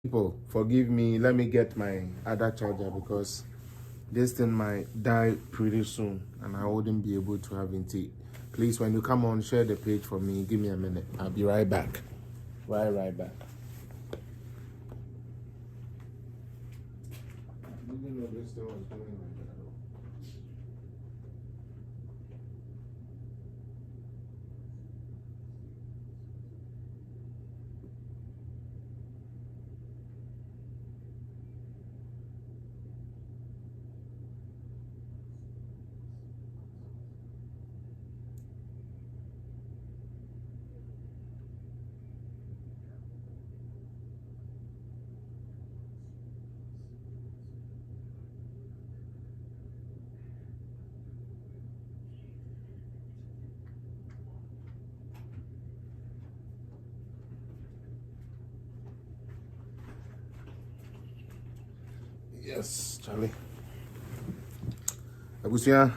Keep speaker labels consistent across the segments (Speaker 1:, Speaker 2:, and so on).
Speaker 1: People, forgive me. Let me get my other charger because this thing might die pretty soon and I wouldn't be able to have it. Please, when you come on, share the page for me. Give me a minute. I'll be right back. Right back. I didn't know this thing was going like that. Yes, Charlie. Abusia,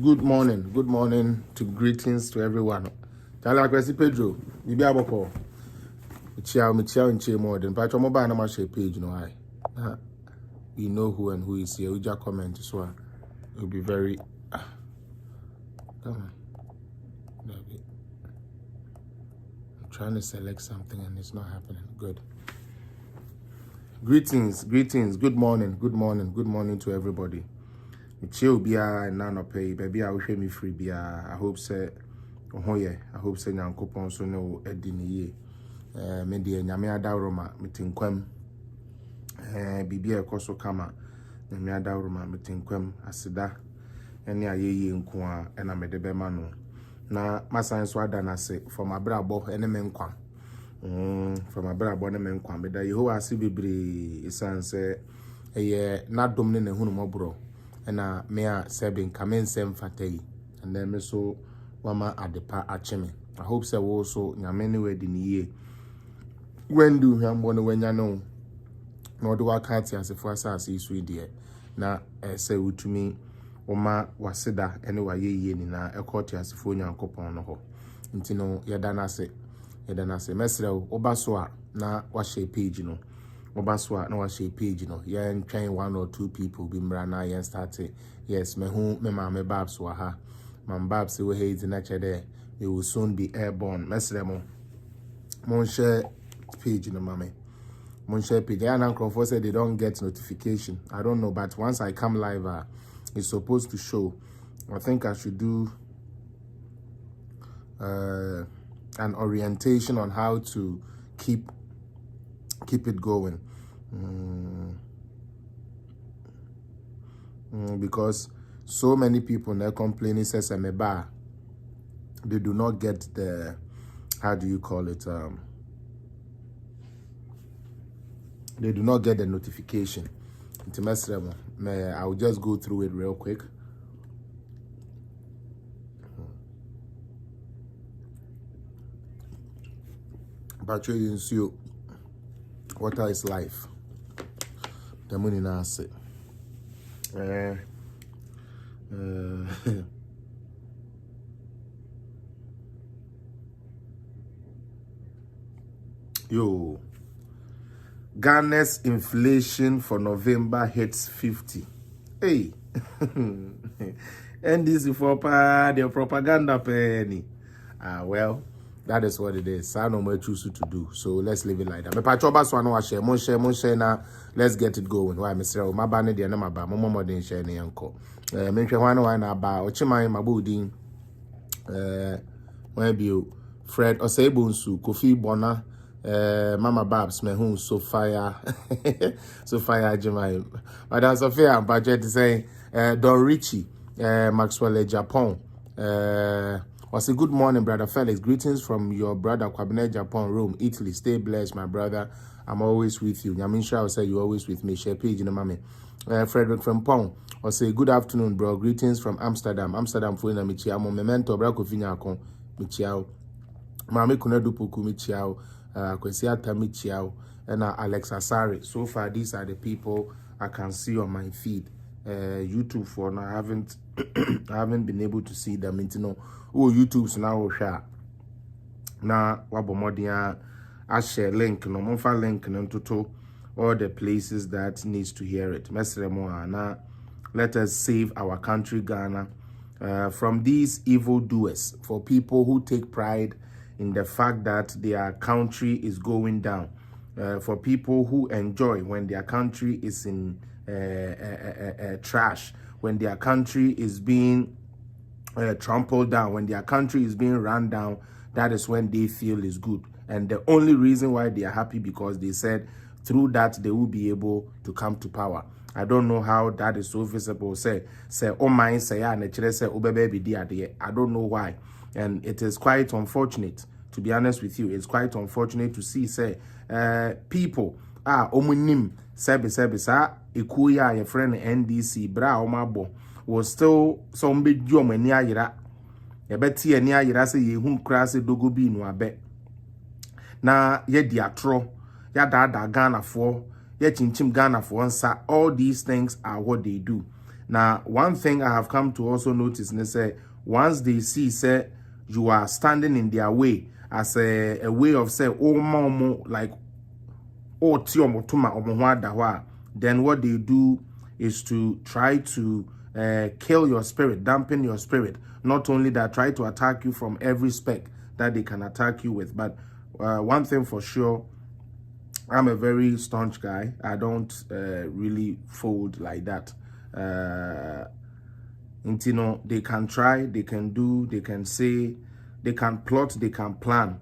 Speaker 1: good morning to greetings to everyone. Charlie, Akwesi Pedro, Bibi Aboko. Michia and more than Pacho Mobile no share page, no I. We know who and who is here. We just comment so it'll be very come on. I'm trying to select something and it's not happening. Good. Greetings. Good morning to everybody. Michio bia and nano pay, baby. I wish me free bia. I hope say Nyankopon so no edini ye. Me de nyame adawroma metinkwam. Bibi ekoso kama. Nyame adawroma metinkwam asida. Ene ayeye nko a ena mede bema no. Na masan so ada na se for my brabo ene menkwa. For my brabo ene menkwa me da Yehowa ase bebre isanse eye na dom ne ne hunu mobro. Ena me a sebin kamen sem fatai. And then me so wama adepa acheme. I hope say wo so nyame ne wedi ni ye. When do hwambo no wanya no. No do wakati asefo asase isu die. Na se utumi oma waseda ene wayeye ni na ekoti asefo Nyankopon no ho. Nti no yeda na se mesre obaso a na wa share page no. Obaso a na wa share page no. Yen twen 1 or 2 people bi mra na yen start. Yes, me ma me babs wa ha. Man babs we hate na chede. We will soon be airborne. Mesre mo. Mon share page no mame. Mon share page. And Uncle said they don't get notification. I don't know, but once I come live, it's supposed to show. I think I should do an orientation on how to keep it going. Because so many people now complaining says they do not get the, how do you call it, they do not get the notification. I'll just go through it real quick. But you see, water is life. The money now say. Yo, Ghana's inflation for November hits 50. Hey, NDC for the propaganda penny. Well, that is what it is. I know what I choose to do. So let's leave it like that. Me patroba so no share. Mon share na. Let's get it going. Why Mr. My band dey na my ba. Mo dey share na yanko. Me hwe wan na ba. Ochiman mabudin. When be Fred Osebunsu, Kofi Bona, Mama Babs, me who so fire Jemai. Madam Sophia and budget saying Don Richie, Maxwell Japan. Was a good morning, brother Felix. Greetings from your brother Kwabene Japan, Rome, Italy. Stay blessed, my brother. I'm always with you. Nyaminsha will say you're always with me. Share page in the mommy. Frederick from Pong. Or say good afternoon, bro. Greetings from Amsterdam. Amsterdam for na michia. Mo memento brako finya kon michia. Mami kunedu puku michia. Kwesi ata michia. And Alex Asari. So far, these are the people I can see on my feed. YouTube for now. I haven't been able to see them. You know, YouTube's now share. Na wabomodia I share link no monfa link no to all the places that needs to hear it. Let us save our country Ghana from these evildoers, for people who take pride in the fact that their country is going down, for people who enjoy when their country is in trash, when their country is being trampled down, when their country is being run down. That is when they feel is good. And the only reason why they are happy, because they said through that they will be able to come to power. I don't know how that is so visible. Say, oh my, say, I don't know why. And it is quite unfortunate, to be honest with you. It's quite unfortunate to see, say, people, omunim, sebe, ikuya, your friend NDC, bra, omabo, was still some big jom and yira. Yabeti and yira say, ye whom crass dogo be no abe. Na ye diatro, ya da Ghana for. Chinchim Ghana for answer. All these things are what they do. Now, one thing I have come to also notice, they say, once they see, say, you are standing in their way as a way of say, oh, mama, like, oh, tiomo, then what they do is to try to kill your spirit, dampen your spirit. Not only that, try to attack you from every spec that they can attack you with. But one thing for sure, I'm a very staunch guy. I don't really fold like that. You know, they can try, they can do, they can say, they can plot, they can plan,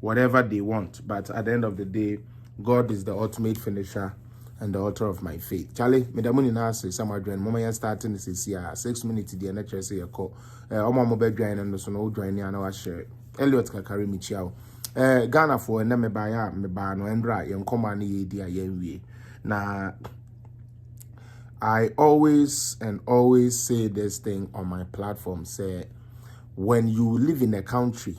Speaker 1: whatever they want. But at the end of the day, God is the ultimate finisher and the author of my faith. Charlie, me da money na say some adwen mama yan starting this year 6 minutes the NHS say e call. Omo mo be dwan no so no dwan ni ana wa share. Elliot ka carry me chiao. Ghana for na me ba no endra yen koma na ye dia yen wie. Na I always say this thing on my platform, say when you live in a country,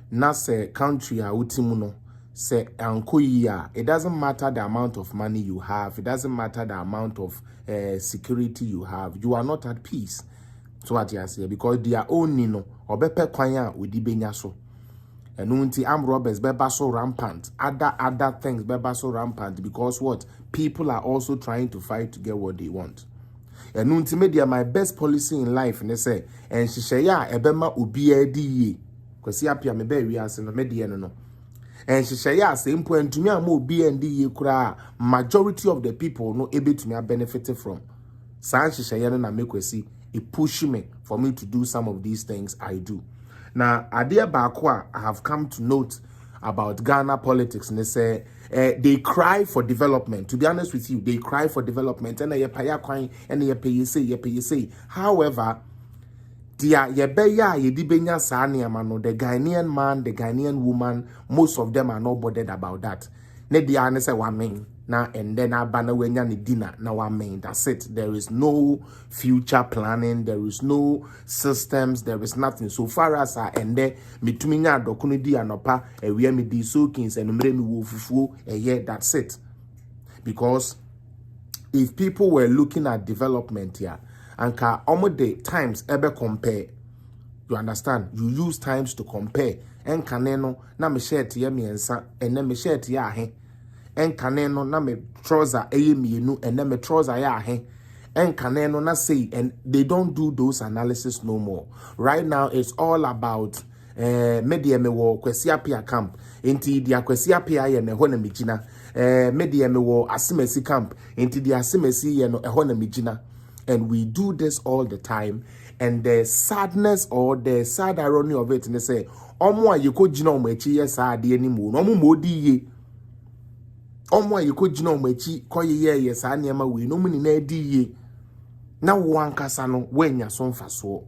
Speaker 1: na say country a utimuno, say ankoya, it doesn't matter the amount of money you have, it doesn't matter the amount of security you have, you are not at peace. So what you say, because their own nino or bepe kwanya udi benyaso. And unti armed robbers beba so rampant, other things beba so rampant, because what? People are also trying to fight to get what they want. And unti media my best policy in life, and they say, and she say ya ebema ubi di because he appear me be we as no media no. And she say ya same point to me am ubi di kura majority of the people no able to me benefited from. San she say ya na make we see it push me for me to do some of these things I do. Now, Adia Bakwa, I have come to note about Ghana politics, and they say they cry for development. To be honest with you, they cry for development, and they pay coin, and they pay you say. However, the Ghanaian man, the Ghanaian woman, most of them are not bothered about that. Ne di say one main now and then abana ni dinner now one main. That's it. There is no future planning. There is no systems. There is nothing. So far as I end there, mitumina dokuni di anopa we me di soakings and me wufufu yeah, that's it. Because if people were looking at development here, and ka omode times ebe compare, you understand? You use times to compare. En kaneno na me shirt ye miensa ene me shirt ya ahe. En kaneno na me trouser eye mienu ene me trouser ya ahe. En kaneno na say, and they don't do those analysis no more. Right now it's all about media me wo kwesi apia camp. Enti dia kwesi apia ye ne ho na migina. Media me wo asimesi camp. Enti dia asimesi ye no ho na migina. And we do this all the time. And the sadness or the sad irony of it, and they say, Omwa you could jino mechi yes adi anymore. No more di Omwa you could jino mechi koye yes anyama we no muni ne di na one kasano when ya son faso.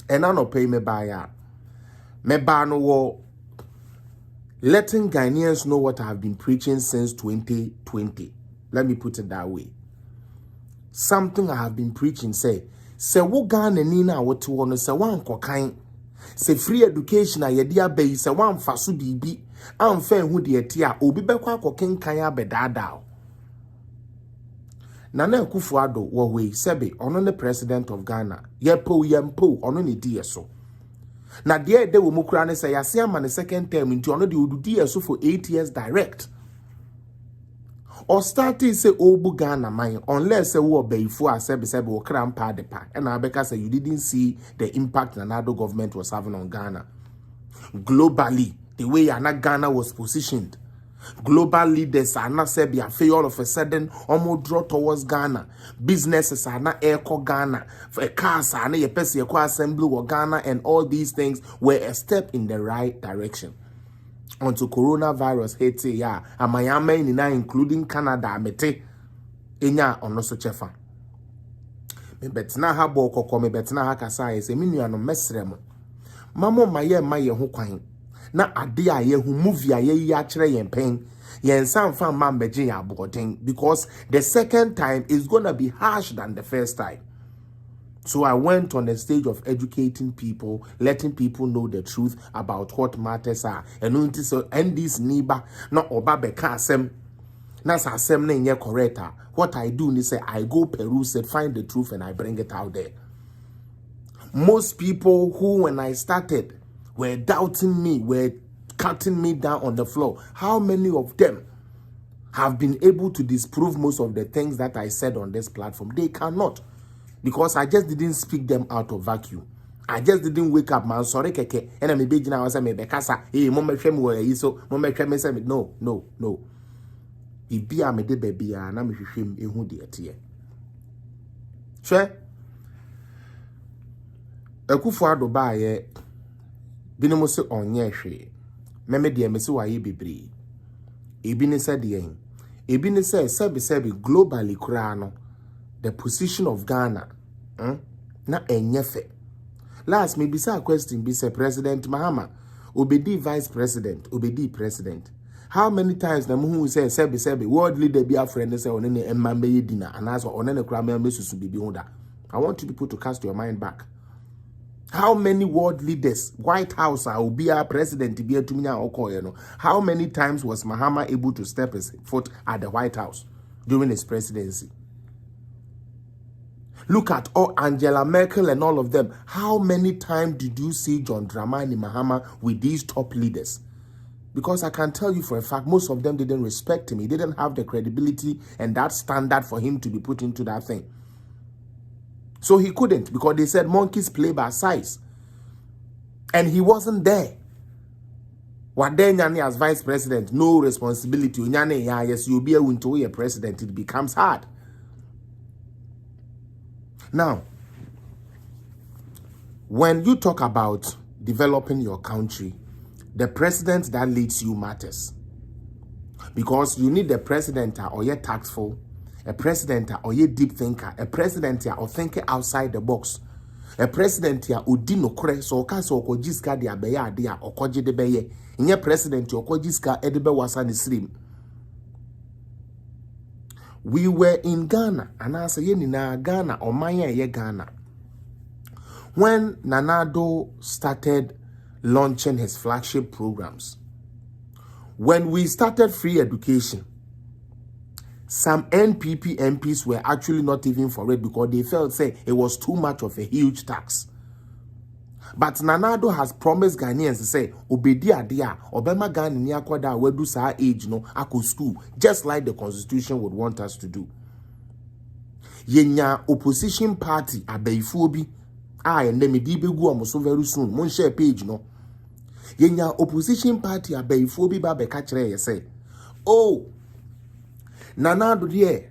Speaker 1: And I no pay me by ya. Me ba no wo letting Ghanaians know what I have been preaching since 2020. Let me put it that way. Something I have been preaching say wo Ghana ni na what wono say wan kokan say free education ayede abai say wan faso bibi amfa hu de etia obi bekwa koken kan abedada Nana Akufo-Addo wo we sebe ono ne president of Ghana yempo ono ne die so Na there they will mukura say yasi man the second term into another would do so for 8 years direct. Or starting say obu Ghana mine unless say wo before I said wo crampa de pa and Abeka say you didn't see the impact the Nado government was having on Ghana. Globally, the way Ghana was positioned. Global leaders are not said all of a sudden almost draw towards Ghana. Businesses are not echo Ghana. For cars are not a assembly or Ghana, and all these things were a step in the right direction. Until coronavirus hit a Miami including Canada mete enya onoso chefa. Me betina ha boko me betina ha kasa ese me nua no mesrem. Mamo maye ho kwan. Na ade a ye hu movie a ye ya kire yen pen yen san fan man beje ya aboden because the second time is going to be harsh than the first time. So I went on the stage of educating people, letting people know the truth about what matters are. And until so NDC niba na oba beka asem na sa asem na nye correct. What I do is say I go peruse it, find the truth and I bring it out there. Most people who when I started were doubting me, were cutting me down on the floor. How many of them have been able to disprove most of the things that I said on this platform? They cannot. Because I just didn't speak them out of vacuum. I just didn't wake up, man. Sorry, keke. And I'm a big now. I'm a bekasa. Hey, mama, shame where so mama, shame say no. Bibi a me de baby a na me hwehwem ehu de ete. Hwe. Akufo ado ba ye bini mo se onye hwe. Meme de me se waye bebre. Ebi ne se de yen. Ebi ne se sebi globally kura no. The position of Ghana, na enyefe. Last, maybe say a question, be say President Mahama, obedi Vice President, obedi President. How many times na muhu say sebi world leader be a friend say onene emambe yedina and as onene krame mesusu bibi honda. I want you people to cast your mind back. How many world leaders, White House, be a president, be a tumina okoyeno? How many times was Mahama able to step his foot at the White House during his presidency? Look at all Angela Merkel and all of them. How many times did you see John Dramani Mahama with these top leaders? Because I can tell you for a fact, most of them didn't respect him. He didn't have the credibility and that standard for him to be put into that thing. So he couldn't, because they said monkeys play by size. And he wasn't there. Wade Nyani as vice president, no responsibility. Nyani, yes, you'll be able to be a president. It becomes hard. Now, when you talk about developing your country, the president that leads you matters. Because you need a president or you're tactful, a president or you're deep thinker, a president or thinking outside the box, a president or udino kre so kaso ko jiska dia beya dia okoje de beye, nye president or ko jiska edebe wasani slim. We were in Ghana, and I say na Ghana or Maya ye Ghana. When Nanado started launching his flagship programs, when we started free education, some NPP MPs were actually not even for it because they felt say it was too much of a huge tax. But Nanado has promised Ghanaians to say, obedi adia, obema Ghana ni akwada wedu sa age no ako school, just like the constitution would want us to do. Yenya opposition party abeifuobi, and then me di begu amoso very soon, mon share page no. Yenya opposition party abeifuobi ba beka kire ye say, oh, Nanado die,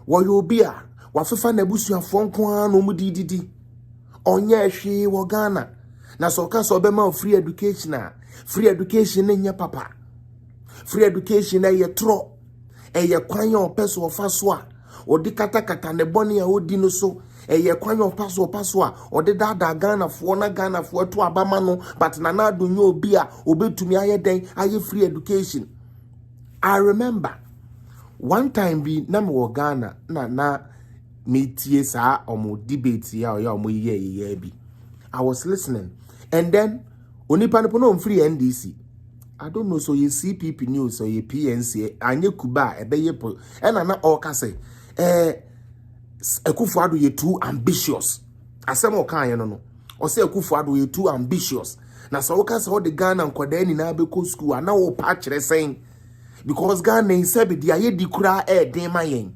Speaker 1: woyo bia, wafefa nebusuafo nko an no mu dididi. Onye hwe wo Ghana na soka so be ma free education nya papa free education na ye tro ye kwan yo peso ofaso a odi katakata ne boni a odi no so ye kwan yo paso a odi dada Ghana fo to abama no but na do nyo obi a obetumi aye den aye free education. I remember one time bi na me wo Ghana na meetie sa omo debate ya omo ye bi. I was listening, and then onipa no free NDC. I don't know, so you CPP news or you PNC anye kuba ebeye po and na all ka say Akufo-Addo ye too ambitious. Asem o kan ye no Or say Akufo-Addo you too ambitious. Na so woka say all the Ghana nkwada ni na be school and now wo patch saying because Ghana is said the aye di kura den ma yen.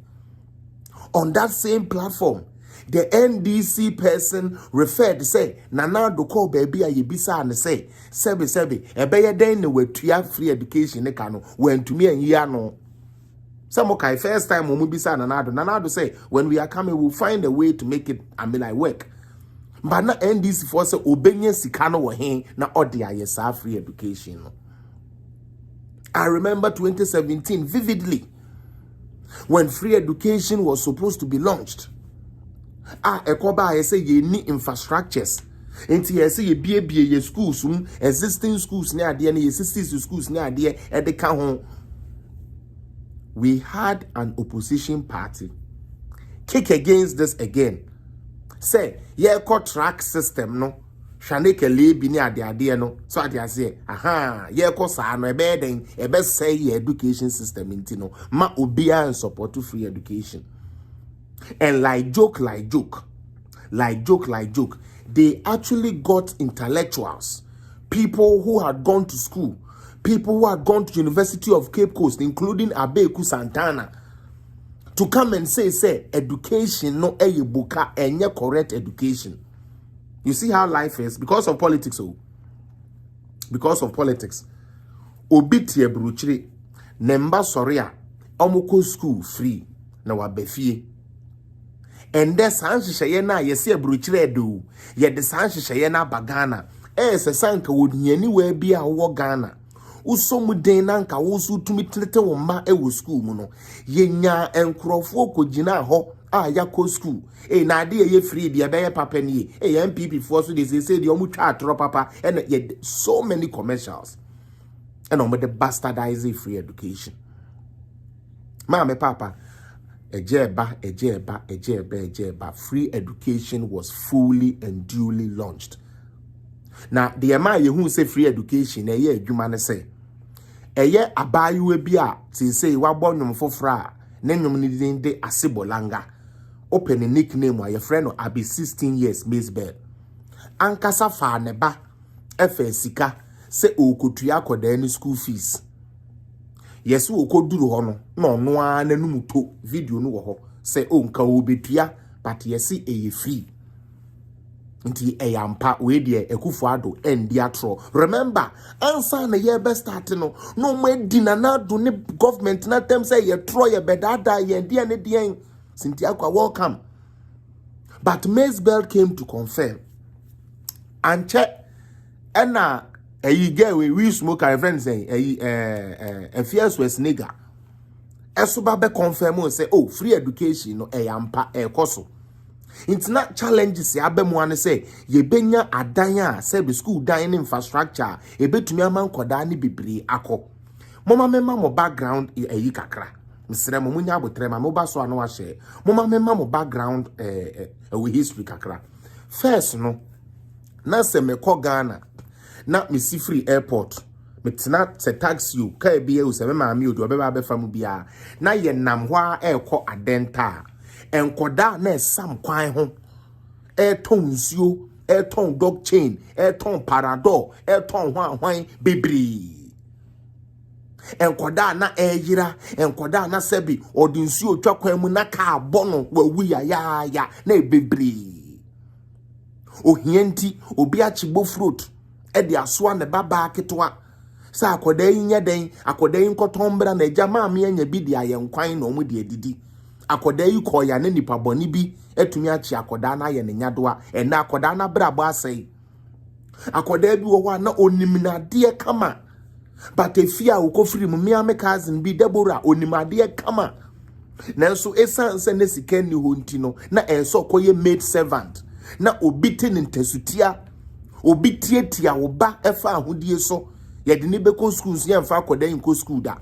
Speaker 1: On that same platform, the NDC person referred to say Nana do call baby a yebisa and say sebi ebeye den ne wetua free education ne kano when to me and ya no. Some okay first time we bisa Nana do say when we are coming we'll find a way to make it like work. But na NDC for say obenye sikano wo hen na odi ayesa free education no. I remember 2017 vividly when free education was supposed to be launched. Ekoba I say ye need infrastructures. Enti ye say ye bie ye schools existing schools near there ye existing schools near there at the home. We had an opposition party kick against this again. Say ye track system no. Shaneke lebi ni ade no. So ade say aha ye sa no ebe den ebe say ye education system inti no ma obia and support to free education. And like joke, they actually got intellectuals, people who had gone to school, people who had gone to University of Cape Coast, including Abeku Santana, to come and say education no buka enye correct education. You see how life is because of politics. Because of politics. Obitie bruchiri nemba soria omoko school free na wabefie. And the sanshishye na yesi abruchire do ye the sanshishye na bagana se sanka woni anywhere bia wo Ghana usomu den na nka wo su tumi tete wo ma wo school mu no yenya enkrofo kogina ho yakọ school na ade ye free dia be papa ni MPP for so they say the omu twa atro papa and so many commercials and the bastardizing free education. Mama papa ejeba free education was fully and duly launched. Now the amount you who say free education ye adwuma ne say eye abayiwe bia say wa bonnum fofra na nnwom ni din de Asibolanga. Open a nickname wa your friend no abi 16 years Maisbel. Ankasa fa ne ba sika se okotua akoda ni school fees. Yes okoduru ho no no a nanum to video no wo ho se onka obetua but yes e free. Nti eyampa we de Akufo-Addo endi atro. Remember ansa na ye be start no mo di na do ne government na tem say ye tro ye bedada ye de ne de Sintiakwa welcome. But Maisbel came to confirm. And check ena get we smoke our friends say a fierce west nigga. Esoba be confirm say oh free education no eyampa koso. It's not challenges ya be mo say ye benya adan a say be school dan infrastructure e betumi aman koda ni bibiri akọ. Mama mema mo background kakra. Misremo munya abotrema mo ba so ano wa share. Mama mema mo background we history kakra. First no na se me ko Ghana na me si free airport. Me tena se taxi you ka bia u se me ma mi odu obeba be fam bia na ye nam hwa ekọ adenta enkoda na esam kwan ho ton nsuo ton dog chain ton parador ton hwan bebri enkoda na yira enkoda na sebi odinsu otwa kwan mu na ka abono wawu ya na bebri ohienti obi achibo fruit de asoa ne baba ketwa sa akoda yin den akoda yin kotombra na jama me anya bi dia ye nkwan na omu de adidi akoda yi koya ne nipa boni bi etumi achi akoda na ye ne nyadoa na akoda na brabo asai akoda bi wo na onimna de kama. But if you are free, my cousin be Deborah, only my dear kama. Nanso esan se ne sika ni hontino na enso koye maid servant na obitin intesutia obitie tia oba efa ahodie so ye de ne beko schools ye mfa akoda inko school da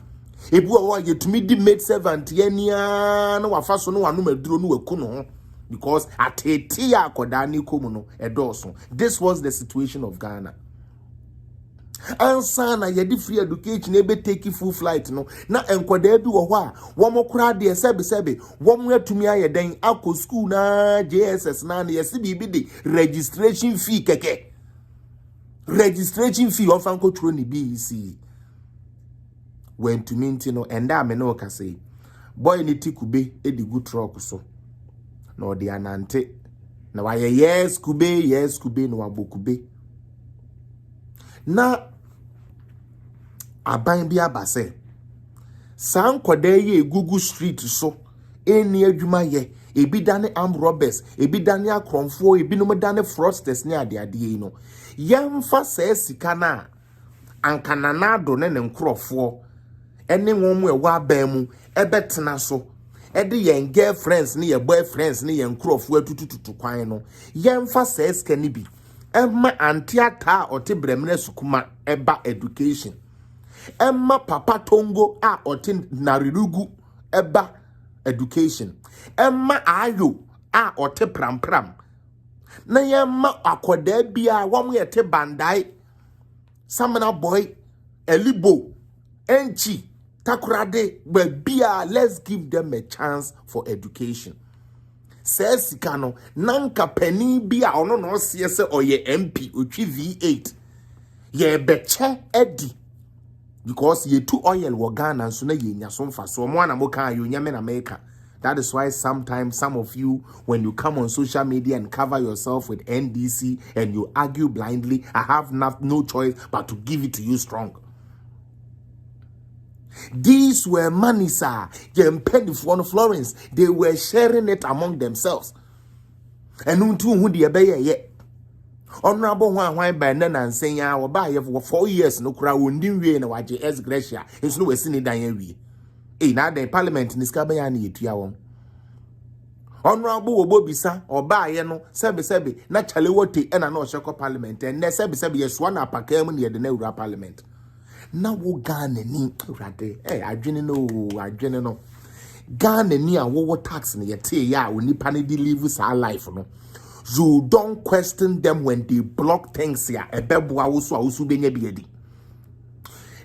Speaker 1: ebu wa yetumi di maid servant ye nia na wafa so no wanu maduro no waku no because ateti akoda ni komu no edoso. This was the situation of Ghana. Ansa na ye di free education e be take full flight no na enkwada bi wo ho a wo mo kura de sebe wo mo atumi aye den akọ school na JSS na na ye se bibi de registration fee keke registration fee of anko tro ni BEC when to minti no enda me no ka say boy ni tikube e di good truck so no de anante na wa yes kube no abokube na aban bi abase san kwada ye Google Street so eni adwuma ye ebi dane armed robbers ebi dane akromfo ebi no dane fraudsters ne ade no yemfa se sika na ankananado ne nkrofo ene won mu ewa aban mu ebetena so ede yen girlfriends ne ye boyfriends ne ye nkrofo atutututu kwan no yemfa se sika ni bi emma antiata ote bremne sukuma eba education emma papa tongo a ote narirugu eba education emma ayo a ote pram na yemma akoda bia wom yete bandai samana boy elibo enchi takurade bia let's give them a chance for education says sikano nanka penny bia ono no se se oye MP otwi V8 ye beche edi because ye too oil wo Ghana so na ye nya so mfa so mo na mo kan yo nya me na America. That is why sometimes some of you, when you come on social media and cover yourself with NDC and you argue blindly, I have no choice but to give it to you strong. These were money, sir. Penny for Florence. They were sharing it among themselves. And unto who the obey yet. Honorable one by Nana and saying, I will buy for 4 years. No crowd wouldn't win a YJS Gracia. It's no sin in now the parliament in this cabayani to your Honorable Bobisa or buy no sebi naturally what and I know shako parliament and sebi yes one up a came near the Neura parliament. Now wo Ghana ni rade I didn't know Ghana ni a wo tax ni yete ya we ni panidi live our life no. You don't question them when they block things here. Ebebo awusu benye biedi.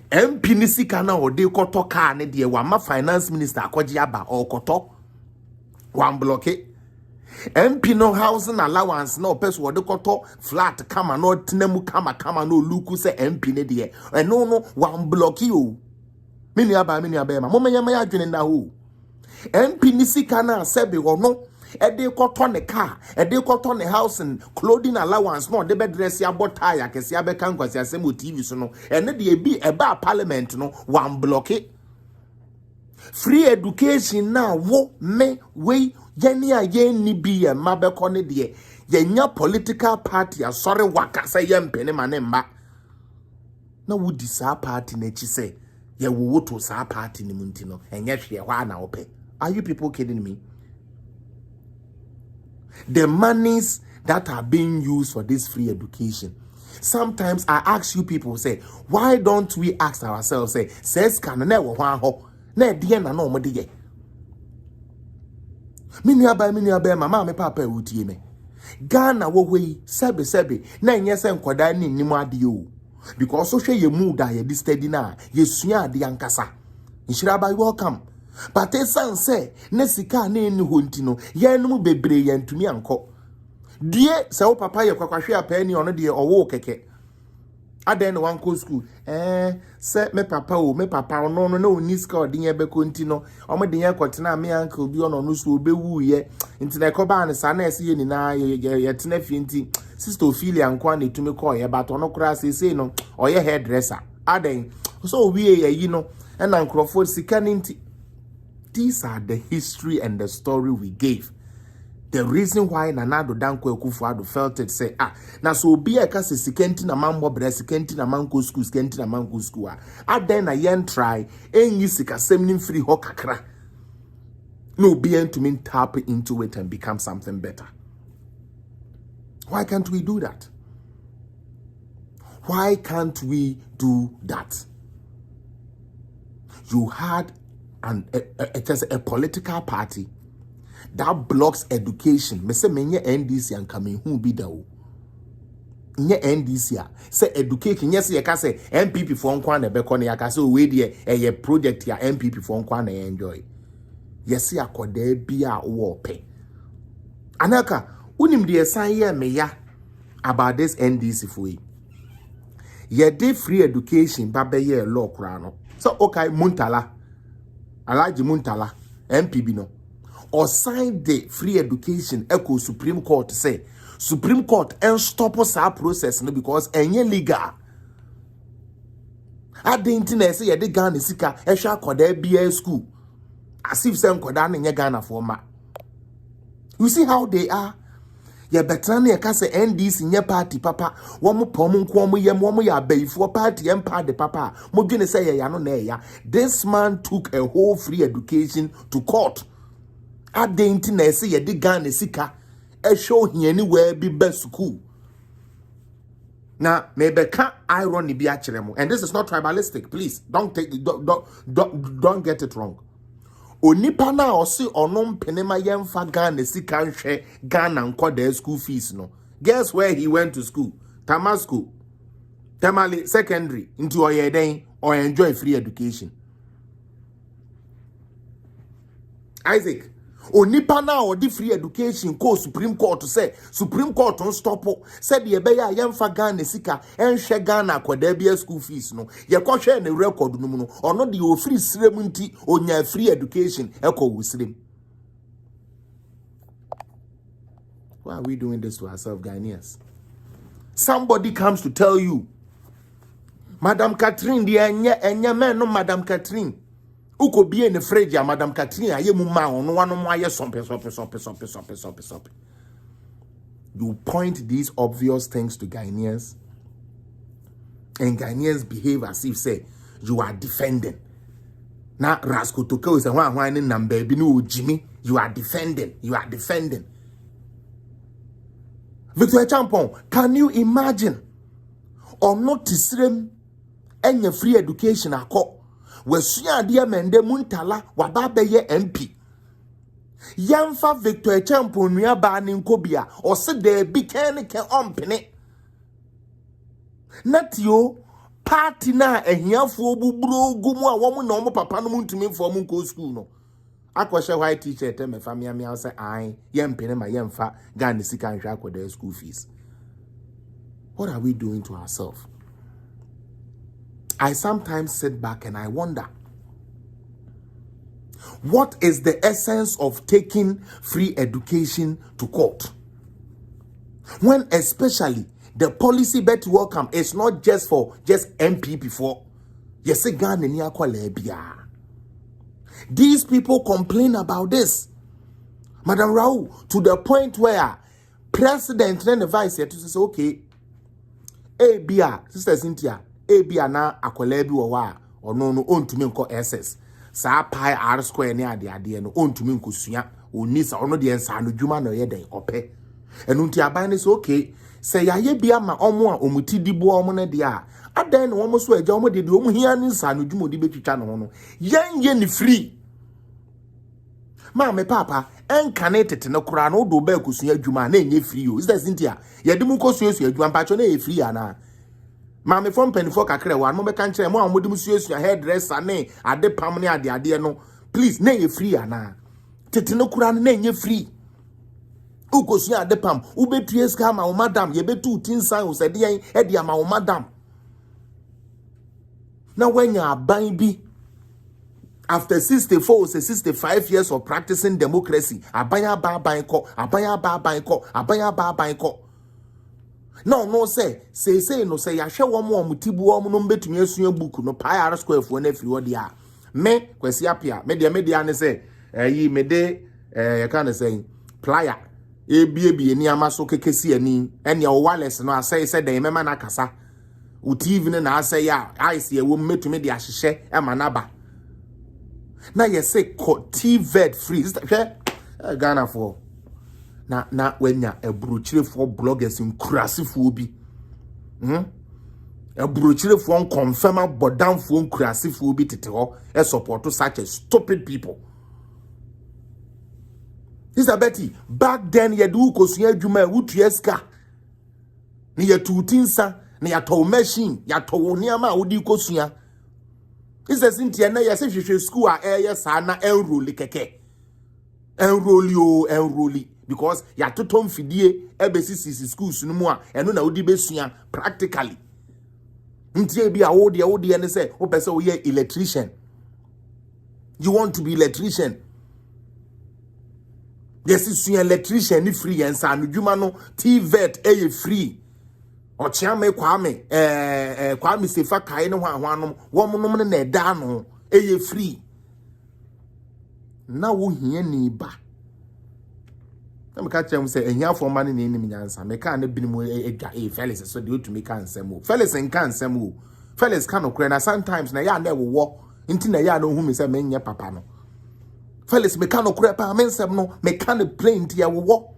Speaker 1: MP ni sika na ode koto car ne de wa finance minister akwaji aba or koto one block it. MP no housing allowance no person wode koto flat kama no tinemu kama no luku se MP ne de no one block you. Mini aba ma mo menya ya adwene na ho. MP ni sika na sebe no ede koto ne car ede koto ne house and clothing allowance no de be dress ya botaya kese ya be kan kwasi asem o TV so no ene de bi eba parliament no one block it. Free education now wo me we yeni a yeni bi e mabeko ne de yenya political party asore waka say yempene mane mba na wo di sa party na chi say ye wo to sa party ni munti no enye hwe hwa na ope. Are you people kidding me? The monies that are being used for this free education. Sometimes I ask you people, say, why don't we ask ourselves, say, says can never want ho, ne dear na no modi. Mini mama me papa uti me. Ghana wo we sebi na nyese nkwada ni nimu ade o. Because so hwe ye mood a ye di steady na ye sua ade ankasa. Nshiraba welcome. But esan say ne sika na eni ho ntino ye num bebre ye ntumi anko die se wo papa ye kwakwahwe apani ono de owo keke aden no wan ko school se me papa no na oni sika odin be ko ntino omo de ye kwotena me uncle bi ono no so obewu ye ntina ekoba ne sa na ese ye ni na ye tena fi nti sister Ophelia nkwa na etumi ko ye but ono kra se no oye hairdresser aden so we ye yi no na nkrofo sika nti. These are the history and the story we gave. The reason why Nanado Danko Ekufuado felt it say, na so be a case sikenti na mambo bre sikenti na manko school sikenti na manko school. Then na yen try enyi sika semnim free ho kakra. No be to mean tap into it and become something better. Why can't we do that? Why can't we do that? You had it is a political party that blocks education. Me say menye NDC and coming who be there. nye NDC say education yes ye ka say MPP for nkwa na beko na ya ka say we de a project ya MPP for nkwa na enjoy yes akoda bia wo pe anaka unim de san ye me ya about this NDC for ye de free education ba be ye law kura no so okay Muntala Alaji Muntala MPB no or sign the free education echo Supreme Court say Supreme Court and stop us our process no because enye legal adinti say ye de Ghana sika e hwa akoda bia school as if say nkoda na nye Ghana for ma. You see how they are. Ya betrane ya kase NDC nye party papa womu pomu nkomu yem womu ya beifo party empa de papa mo dwene say ya no na ya. This man took a whole free education to court adinti na say ye de Ghana sika e show hiani where be best school. Now maybe can't irony be actually, and this is not tribalistic, please don't get it wrong. Onipa na osi onom penema yemfa Ghana sika nhwe Ghana nko the school fees no. Guess where he went to school? Tamasco. Tamale secondary into oyeden or enjoy free education. Isaac, onipa na odi free education ko Supreme Court to say Supreme Court on stop said ye be ya yemfa Ghana sika enhwe Ghana akwada bia school fees no ye ko hwe na record no mu no ono de o free srem nti onya free education eko wusrem. Why are we doing this to ourselves, Ghanaians? Somebody comes to tell you Madam Catherine the enya men no Madam Catherine uko be in the fridge ya Madam Catherine aye mu ma ono wano mo aye sompe. You point these obvious things to Ghanaians and Ghanaians behave as if say you are defending. Na Rasco Toko is a one in number no Jimmy, you are defending. Victor Champon, can you imagine or not to srem any free education ako Wesuya dia mende Muntala wababeye MP. Yamfa Victor Champo nuya ba ni nkobia o se de bi ken ke ompene. Natio party na ehiafo buburo gumu a wo na omo papa no muntumi fo mo nko school no. Akwahye white t-shirt me famia me say ai yempene ma yemfa Ghana sika nhwa akoda school fees. What are we doing to ourselves? I sometimes sit back and I wonder, what is the essence of taking free education to court? When especially the policy bet welcome is not just for just MPP for yes Ghana ni akwale bia. These people complain about this, Madam Raul, to the point where President and the Vice here to say okay, bia Sister Cynthia. Ebia na akwala bi wo wa ono no ontumi nko SS sa pi r square ne ade no ontumi nko sua oni sa ono de ensa no dwuma na ye den ope enu nti aban ne so okay se ya ye bia ma omo a omuti dibo omo ne de a adan ne omo so agya omo de omo hia ne nsa no dwuma odi betwitwa no no ye ni free ma me papa enka ne tete ne kura no do ba kusua dwuma na enye free o is that Cynthia ye de mu ko sua dwuma mpacho na ye free ana. Mame from penifo kakre wan mo be kan kire mo a modum suesua hairdresser ne ade pam ne ade no please na ye free ana tete no kura na enye free ukosua ade pam ubetue ska ma o madam ye betu tinsan o se de yen e de ama o madam na wenya aban bi after 64 say 65 years of practicing democracy abanya ba ban ko no say no say ya hwe wo mo mutibu wo no mbetumi asua book no pi square fo na afiri wo dia me kwasi apia me dia ne say yi me de ya kan say plier ebie ni amaso kekesi ani ene o wireless no asay say den mema na kasa u TV ne na asay ya ice ye wo metumi de ahyehye e manaba na ye say TV free hwe Ghana for na wenya ebruchirefo bloggers nkurasefo bi ebruchirefo confirm bodamfo nkurasefo bi tete ho e support such a stupid people. Sister Betty, back then you do kosua adwuma wutueska Ni ya tutinsa, ni ya to machine, ya to niama udi kosua. Isa sinti na ya se school a ya sana enrolli keke. Enrolli because ya totom fidie ebesisi schools no mu a eno na udi besua practically. Ntie bi a wo de ne say wo pese wo ye electrician. You want to be electrician. Yes, is electrician ni free and san dwuma no TVET free. O chiame kwame sefa kai no hwanom wo monom ne da no free. Na wo hia ni ba. Na me ka chem say ehia for man ne nim nyansa. Me ka na binimu edwa Felix so de otumi ka nsem o. Felix nka nsem o. Felix ka no kure na sometimes na ya na wo nti na ya na hu me say menye papa no. Felix me can okura pa mensem no me can play nti ya wo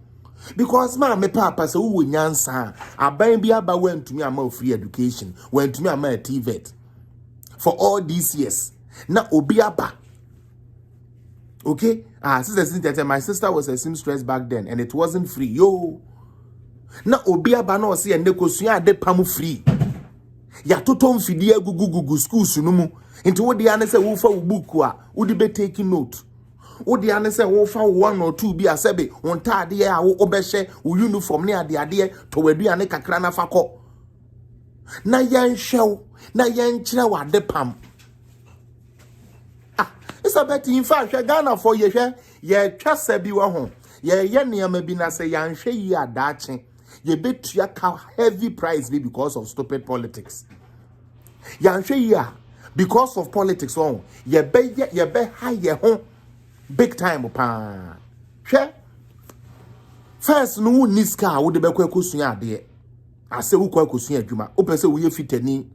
Speaker 1: because me papa say wo nyansa aban bi aba wantumi ama free education wantumi ama TVET for all these years na obi aba. Okay, sister, my sister was a seamstress back then and it wasn't free. Yo, na obi aba na say ende kosua ade pam free ya totom fidie gugu schools no mu nti wo de ane say wo fa wo book a wo de be taking note. Odi ane se wo fa 1 or 2 bi asebe won taade a wo obehye wo uniform ne ade to waduane kakra na fakọ na yan hwew na yan kire wade pam isabet in fact Ghana for ye twasa bi wo ho ye niam bi na se yan hwe yi adache ye betua ka heavy price bi because of stupid politics yan hwe yi because of politics on ye be ha ye ho big time pa. Hwe first no niska wo de be kwakosua ade. Ase wo kwakosua adwuma. Wo pese wo ye fitani.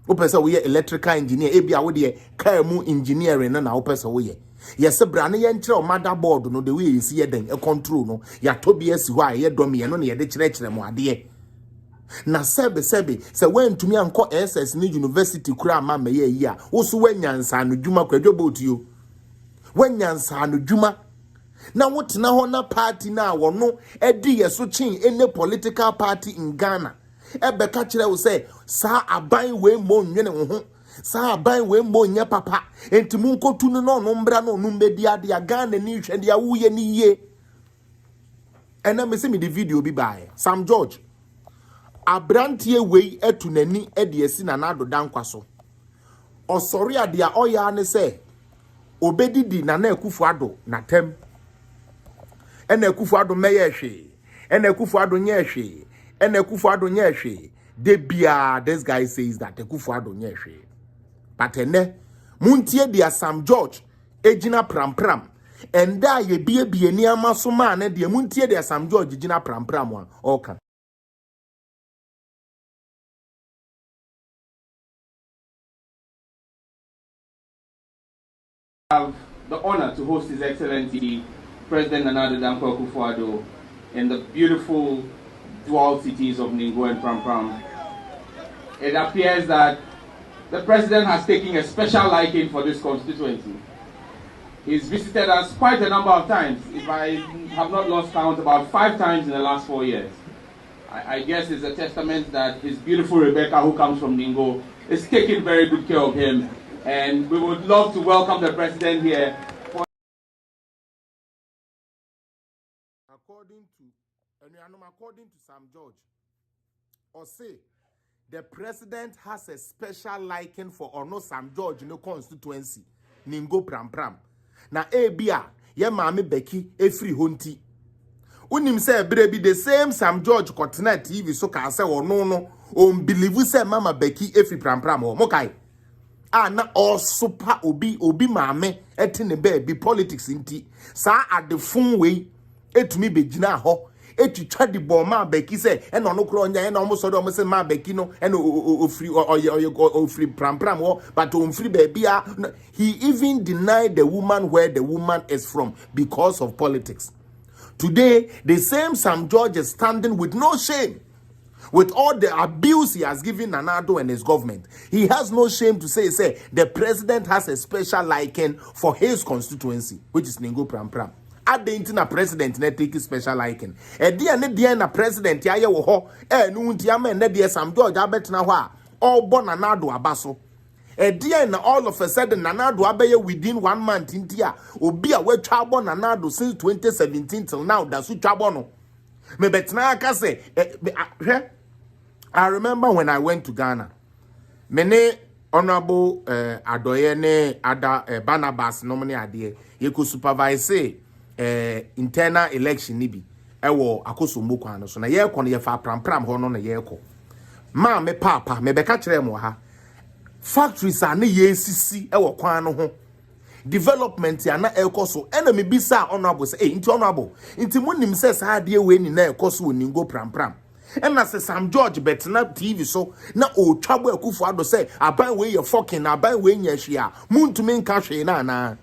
Speaker 1: Wo pese wo ye electrical engineer. E bia wo de car mu engineering na wo pese wo ye. Yes bra na ye nkire o motherboard no the way you see den e control no. Ya to bi asi ho a ye dom ye no na ye de kire mo ade. Na sebe se wentumi anko SS ni university kura ma me ye yi a. Wo so wanyansa no dwuma kwadwo you. Wanyansa no dwuma na wotena ho na party na wono edi yeso chin any political party in Ghana ebe ka kire wo say sa aban we mo nwene wo ho sa aban we mo nya papa entimu nkotu no no mbra no no mbedi ade ya Ghana ni hwe de awuye ni ye ena me se me the video bi bae Sam George abrantie we etunani ede esi na na adoda nkwaso osori ade a oya ne say obedidi na Akufo-Addo na tem ena Akufo-Addo meye hwe ena Akufo-Addo nye hwe ena Akufo-Addo nye hwe de bia this guy says that Akufo-Addo nye hwe but ene muntie dia Sam George ejina pram enda ye bie ni amaso ma na de muntie dia Sam George ejina pram a oka
Speaker 2: have the honor to host His Excellency President Nana Dankwa Akufo-Addo in the beautiful dual cities of Ningbo and Pram. It appears that the President has taken a special liking for this constituency. He's visited us quite a number of times. If I have not lost count, about 5 times in the last 4 years. I guess it's a testament that his beautiful Rebecca, who comes from Ningbo, is taking very good care of him. And we would love to welcome the President here.
Speaker 1: According to Sam George, or say the President has a special liking for Ono Sam George in the constituency. Ningo Pram. Na ebia ye mame Becky free honti. Unim say brebi the same Sam George Kotena TV so ka say no believe say Mama Becky free Pram o mokai. Na all super obi mame etine be politics inti sa adefun we etumi begina ho etwitwa di bom ma Becky say e no kro nya e no so do say ma Becky no e no ofri pram but free baby he even denied the woman where the woman is from because of politics. Today the same Sam George is standing with no shame. With all the abuse he has given Nanado and his government, he has no shame to say the President has a special liking for his constituency, which is Ningo Pram. adenti na president na take special liking dia ne dia na president ya ye wo ho nu nti ama ne dia Sam George abetena ho a all born Nanado abaso dia na all of a sudden Nanado abeye within 1 month nti a obi a watwa abo Nanado since 2017 till now da so twa no me betena aka say I remember when I went to Ghana mene Honorable Adoye ne Ada Barnabas nomine ade ye ko supervise internal election ni bi ewo akoso mbokwa no so na ye ko no ye fa prampram ho no na ye ko ma me papa me beka kire mo ha factories are ne ye sisi ewo kwan no ho development ya na ekoso ena me bisa honorable say nti honorable nti munim se sa ade we ni na ekoso oningo prampram ena se Sam George betna TV so na o twabo Akufo-Addo say aban we ye fucking aban we nya hwia muntumi nka hwe na na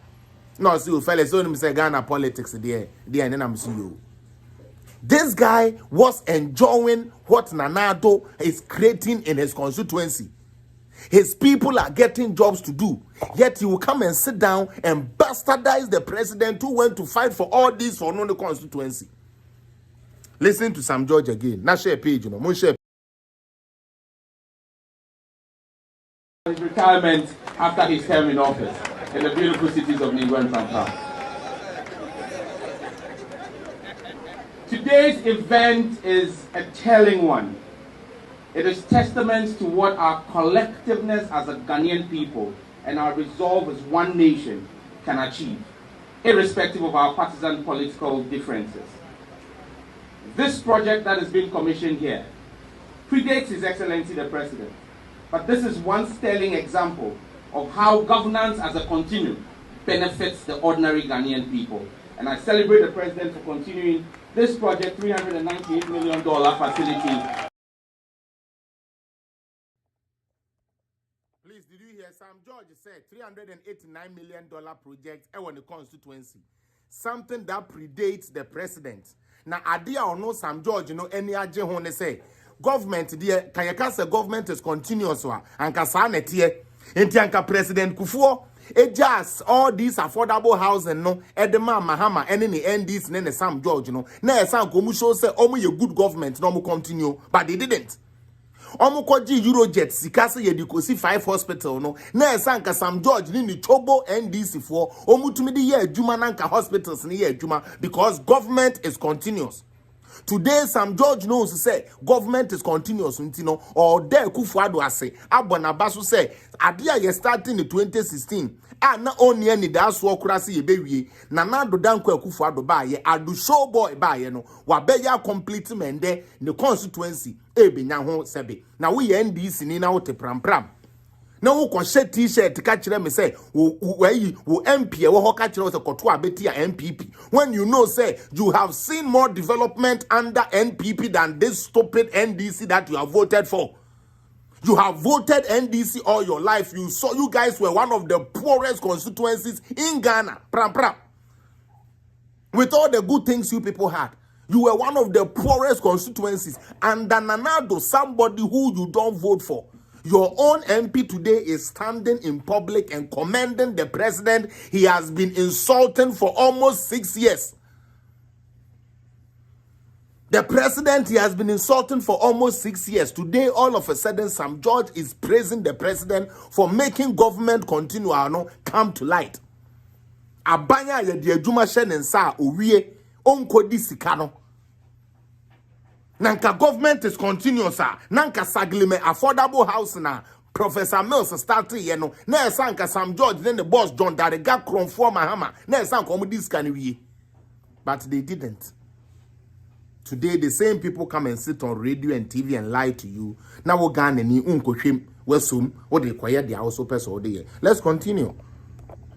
Speaker 1: no see fellas don't say Ghana politics there and then I'm see you. This guy was enjoying what Nanado is creating in his constituency. His people are getting jobs to do, yet he will come and sit down and bastardize the president who went to fight for all this for no constituency. Listen to Sam George again. Now share page, share.
Speaker 2: His retirement after his term in office in the beautiful cities of Ningbo and Pampam. Today's event is a telling one. It is testament to what our collectiveness as a Ghanaian people and our resolve as one nation can achieve, irrespective of our partisan political differences. This project that is being commissioned here predates His Excellency the President, but this is one sterling example of how governance as a continuum benefits the ordinary Ghanaian people. And I celebrate the President for continuing this project, $398 million facility.
Speaker 1: Please, did you hear Sam George said $389 million project on the constituency? Something that predates the president. Now, idea or no Sam George, any aje hone say government dear kayaka say government is continuous and kasane tie enti anka President Kufuor just all these affordable housing no edema mahama any ni NDC ne Sam George na Sam komu show say omo ye good government no mo continue, but they didn't. Omo koji Eurojet sika say ye dikosi 5 hospital no na sanka Sam George ni chobo NDC for omo tumi di ye adwuma na nka hospitals ni ye adwuma because government is continuous. Today Sam George knows to say government is continuous ntino or there Akufo-Addo ase abona so say adia ye starting in 2016 na only any das wo kura se ye bewie na Nanado danko Akufo-Addo ba ye adu show boy ba ye no wa be ya complete mende the constituency e benya ho sebe na we NDC ni na wote prampram na wo ko she t-shirt ka kire me say wo MP wo ho ka kire wo say koto abeti a MPP when you know say you have seen more development under NPP than this stupid NDC that you have voted for. You have voted NDC all your life. You guys were one of the poorest constituencies in Ghana. Pram. With all the good things you people had, you were one of the poorest constituencies. And Nanado, somebody who you don't vote for. Your own MP today is standing in public and commending the president he has been insulting for almost 6 years. The president he has been insulting for almost 6 years. Today, all of a sudden, Sam George is praising the president for making government continue come to light. Abanya ye di adwuma hye ne nsa owie onkodi sika no. Nanka government is continuous nanka saglime affordable house na Professor Mills started ye no na esanka Sam George then the boss John Darega Kronfo Mahama na esanka omo dis kan wie, but they didn't. Today the same people come and sit on radio and TV and lie to you. Now we Ghana ni unkohwem wasum what they quiet the house person there. Let's continue.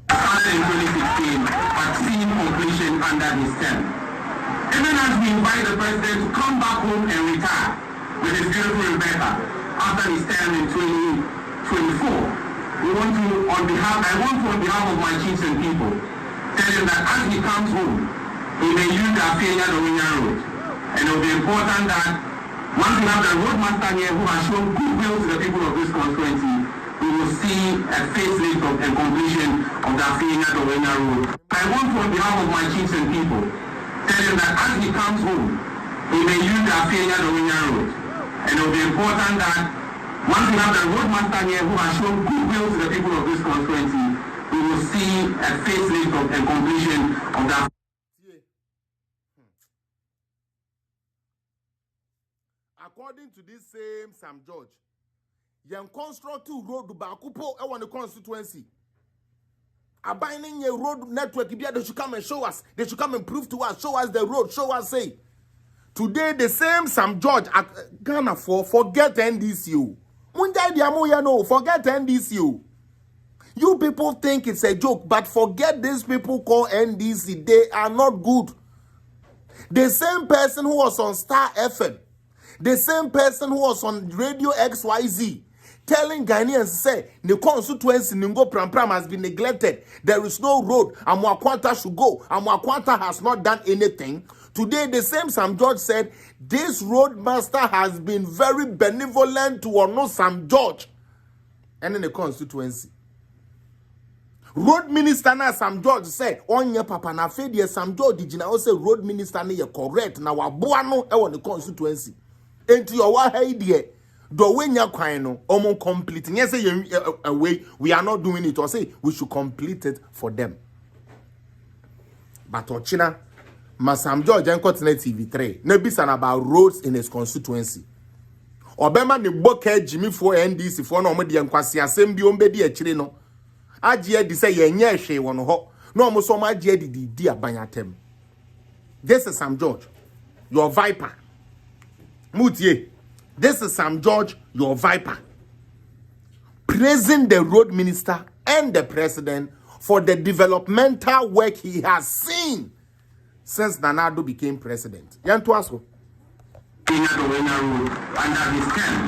Speaker 3: Started in 2016, but seen completion under his term. Even as we invite the president to come back home and retire with his beautiful Rebecca after his term in 2024, I want to, on behalf of my chiefs and people, tell him that as he comes home, he may use the Afenia Dominia road. And it will be important that once we have the roadmaster here who has shown goodwill to the people of this constituency, we will see a facelift and completion of the Afenia-Dowenya road. I want, on behalf of my chiefs and people, tell him that as he comes home, he may use the Afenia-Dowenya road. And it will be important that once we have the roadmaster here who has shown goodwill to the people of this constituency, we will see a facelift and completion of the.
Speaker 1: According to this same Sam George, young construct road Bakupo on the constituency. Abiding a road network, they should come and show us. They should come and prove to us, show us the road, show us say. Today, the same Sam George Ghana forget NDC. Forget NDC. You people think it's a joke, but forget these people called NDC. They are not good. The same person who was on Star FM, the same person who was on Radio XYZ, telling Ghanaians, say, the constituency Ningo Pram Pram has been neglected. There is no road. Amwakwanta should go. Amwakwanta has not done anything. Today, the same Sam George said, this roadmaster has been very benevolent to Ono Sam George. And in the constituency. Road minister na Sam George said, Onye papa na fedi Sam George did you say road minister na ye correct na wabuano on the constituency. Enti your wa idea. Do we nya kwan no omo complete. Yes, say away we are not doing it or say we should complete it for them. But Ochina Sam George and Continent TV3 na bisan about roads in his constituency. Obema ni boke Jimmy for NDC for no omde yankwase asem bi ombedi akire no. Agie di say yenye hwe won ho. No omo so ma agie di abanyatem. This is Sam George, your viper. Mutie. This is Sam George, your viper. Praising the road minister and the president for the developmental work he has seen since Nana Addo became president. Yanto aso.
Speaker 3: Road under his tent,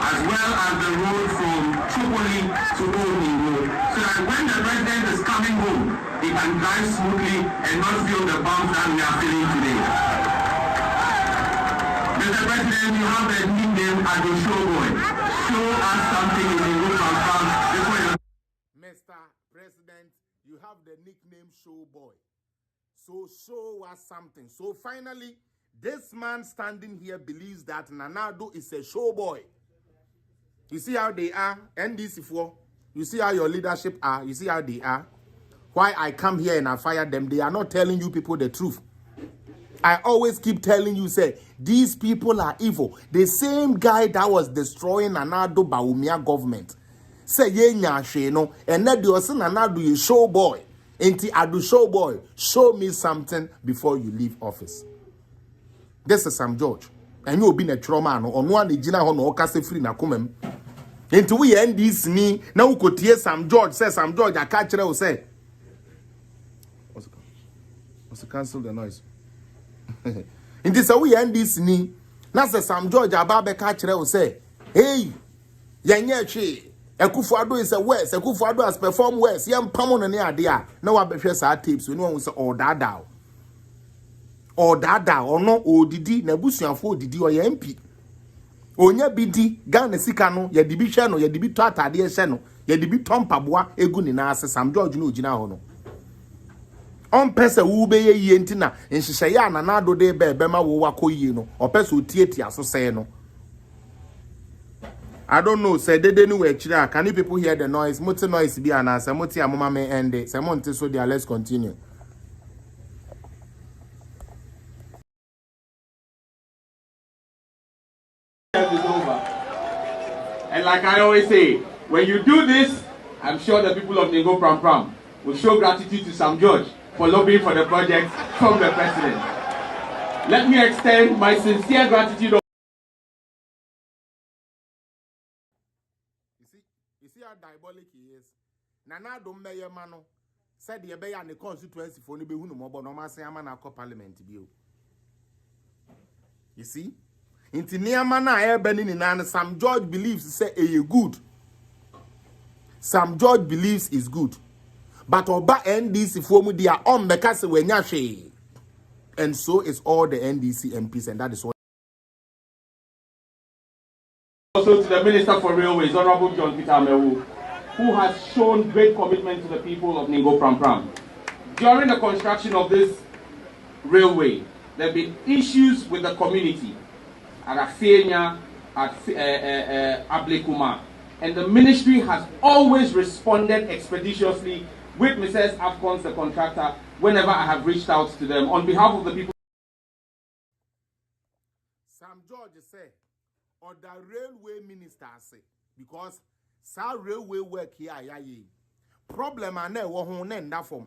Speaker 3: as well as the road from Tripoli to Oningo, so that when the president is coming home, he can drive smoothly and not feel the bumps that we are feeling today. Mr. President, you have a nickname as a showboy. Show us something in the road of before you.
Speaker 1: Mr. President, you have the nickname showboy. So show us something. So finally, this man standing here believes that Nana Addo is a showboy. You see how they are, NDC4. You see how your leadership are. You see how they are. Why I come here and I fire them. They are not telling you people the truth. I always keep telling you, say, these people are evil. The same guy that was destroying Nana Addo Bawumia government. Say, ye nya no, and then you say Nana Addo is showboy. Enti Addo showboy. Show me something before you leave office. This is Sam George. And you been a trauma no on one jina ho no okase free na komam. Enti we NDC ni na wo kotie Sam George say Sam George aka kire wo say. What's cancel the noise. Enti say we NDC ni na say Sam George aba be ka kire wo say, "Hey, yenye hwe. Akufo-Addo is a worse. Akufo-Addo has performed worse. Yam pamo no ne ade a na wa behwe sa tapes we no say all that. Or dada or no odidi na busuafo odidi or ye MP onya bidi Ghana sika no ye dibi hwe no ye dibi to atade hwe no ye dibi tompaboa egu ni na ase Sam George no ogina ho no on pese wu be ye yie ntina nhihye ya na Addo de be ma wo wakoyie no o pese otieti aso say no. I don't know say dede ni we kire. Can you people hear the noise? Muti noise bi ana say muti amoma me end say monte so there. Let's continue.
Speaker 2: Is over. And like I always say, when you do this, I'm sure the people of Ningo Pram Pram will show gratitude to Sam George for lobbying for the project from the president. Let me extend my sincere gratitude.
Speaker 1: You see how diabolic he is. Nana Addo meye mano said the be and the constituency for ni be hunu mo bo no ma say ama na parliament bio. You see? Inti niyama na ebe ni na Sam George believes say good. Sam George believes is good. But oba NDC for mu dia on beka se wenya hwe. And so is all the NDC MPs, and that is what
Speaker 2: Also also to the Minister for Railways, Honorable John Peter Amewu, who has shown great commitment to the people of Ningo Pram Pram. During the construction of this railway, there have been issues with the community at Afenia, at Ablekuma, and the ministry has always responded expeditiously with Mrs. Afcons, the contractor, whenever I have reached out to them on behalf of the people.
Speaker 1: Sam George said, or the railway minister say, because sa railway work here, problem and that form.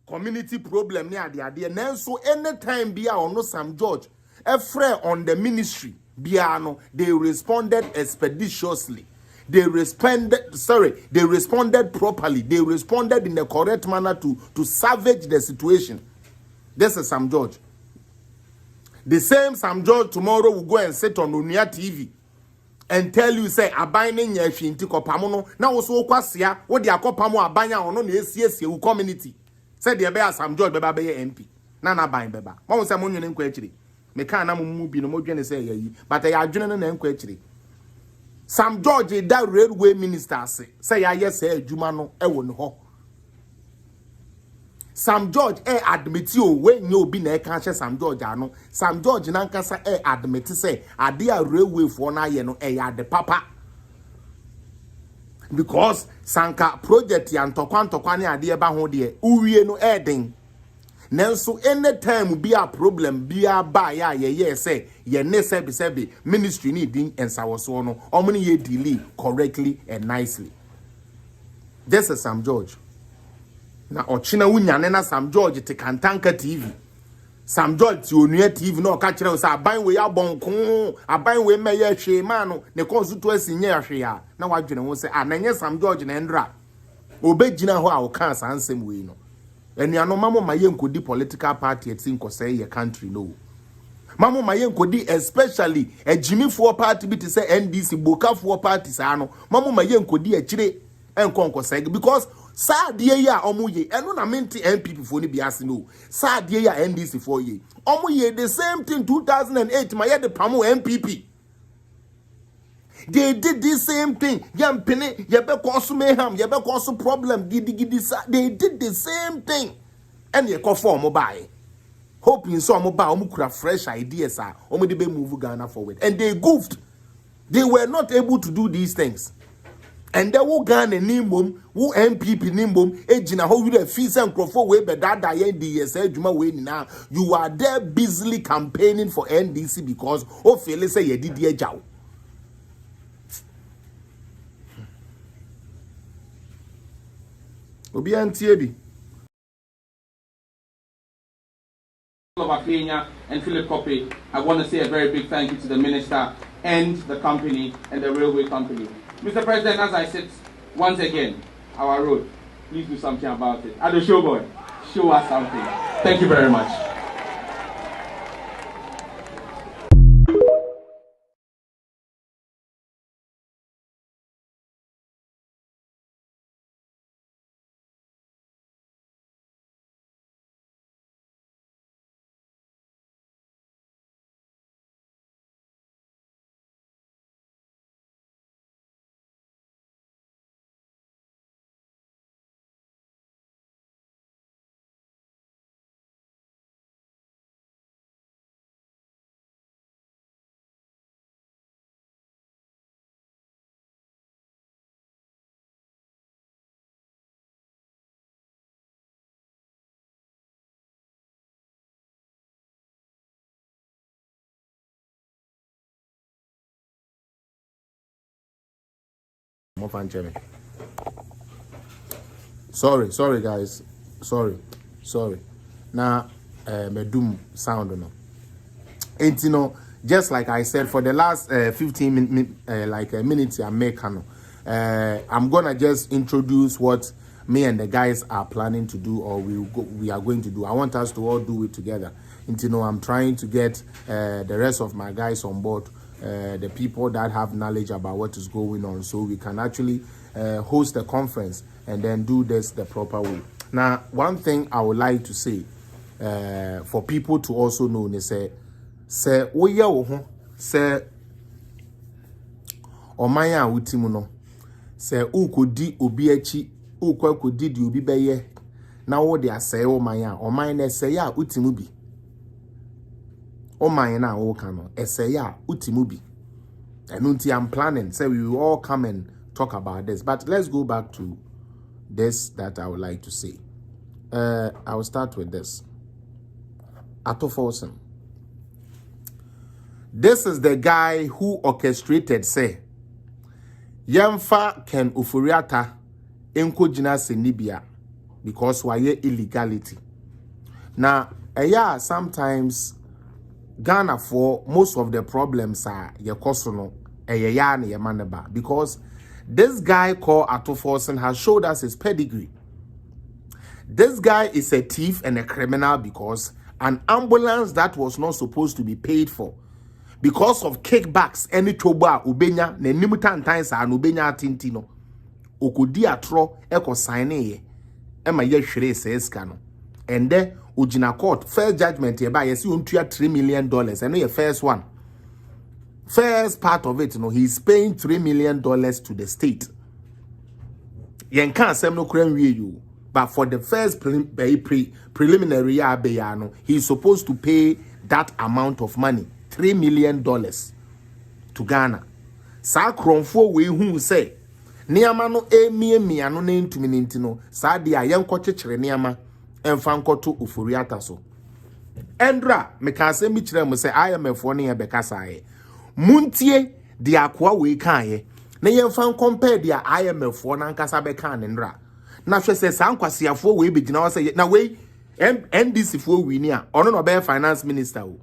Speaker 1: Community problem near the idea. Now, so anytime be or no Sam George, a friend on the ministry, Biano, they responded expeditiously. They responded properly. They responded in the correct manner to salvage the situation. This is Sam George. The same Sam George tomorrow will go and sit on Unia TV and tell you, say, abiding your shinti kopamono. Now also kwasia, what the akopamo abanya or no SCS community. Said the bear Sam George Beba MP. Nana buying Beba. Mama Samuel in Quetri. Mekana Mubi no more say ye, but I are general and Quetri. Sam George, that railway minister say, I yes, say, Jumano, Ewon ho. Sam George, admit you when you be na conscious Sam George, ano. Sam George, nankasa, admit say, a dear railway for na yeno, the papa. Because Sanka project yan tokwani ade ba ho de uwie no edin nanso anytime be a problem be a ba ya ye say ye ne sebi ministry ni din ensawoso no omni ye delay correctly and nicely. This is Sam George na ochina wunyane na Sam George te Kantanka TV. Sam George ti onua TV no ka kire say aban we abonko aban we meye hwe ma no ne konsuto asinye hwe ya na wadwene ho say ananye Sam George na ndra obegina ho a wo kan sansem we no enuano mamo maye nkodi political party etin kosey ye country no mamo maye nkodi especially ejimifo party bi te say NDC bokafo party sa no mamo maye nkodi akire enkonkosey because Sadia ya omuye eno na menti MPP for ni biase no sadia ya NDC for ye omuye the same thing 2008 my the pamo MPP they did the same thing yampene yebe koso meham yebe koso problem gidi they did the same thing and ye call for mobile hoping so mobile omukura fresh ideas are omo be move Ghana forward and they goofed. They were not able to do these things. And they will Ghana nimbum, who MPP nimbum, ejina how you the fees and crofo way, but that NDC Juma way now. You are there busily campaigning for NDC because oh Phyllis say you did your job. Obi Antiebi.
Speaker 2: Of Afenia and Philip Koppe, I want to say a very big thank you to the minister and the company and the railway company. Mr. President, as I said, once again, our road, please do something about it. Ado Showboy, show us something. Thank you very much.
Speaker 1: Sorry guys. Sorry. Now medum sound no. And you know, just like I said, for the last 15 minutes I make I'm gonna just introduce what me and the guys are planning to do, or we are going to do. I want us to all do it together. And you know, I'm trying to get the rest of my guys on board, the people that have knowledge about what is going on, so we can actually host a conference and then do this the proper way. Now, one thing I would like to say for people to also know, they say Omaya utimu no. Se ukodi obi echi, ukwa kodi di obi beye. Na wo de aseye omaya. Omaya na eseya utimu bi. Omaya na wo kano. Eseya utimu bi. And I'm planning. So we will all come and talk about this. But let's go back to this that I would like to say. I will start with this. Ato Forsen. This is the guy who orchestrated, say, Yemfa Ken Ufuriata Enko Jina Senibia because waye illegality. Now, sometimes Ghana for most of the problems are yekosono eyeyane yemaneba because this guy called Ato Forsen has showed us his pedigree. This guy is a thief and a criminal because an ambulance that was not supposed to be paid for because of kickbacks any toba ubenya ne nimutantan sa no ubenya atintino okodi atro eko sign ye ema ye hwere seska no and then ujina court first judgment ye ba ye si ontua $3 million and the first one first part of it he's paying $3 million to the state yen kan asem no kran wie you but for the first preliminary year he's supposed to pay that amount of money $3 million to Ghana. Sa kronfo we hu say niama no emiamia no na ntumi nti no sa de ayenko kyekere niama emfa nkoto Ufuriata so. Endra meka se mi kire mo say IMF won ye bekasa ye. Muntie de akwa we kan ye. Na yemfa compare de IMF won ankasa beka ne ndra. Na hwe se sa nkwasiafo we begina wo say na we NDC fo we ni a ono no be finance minister o.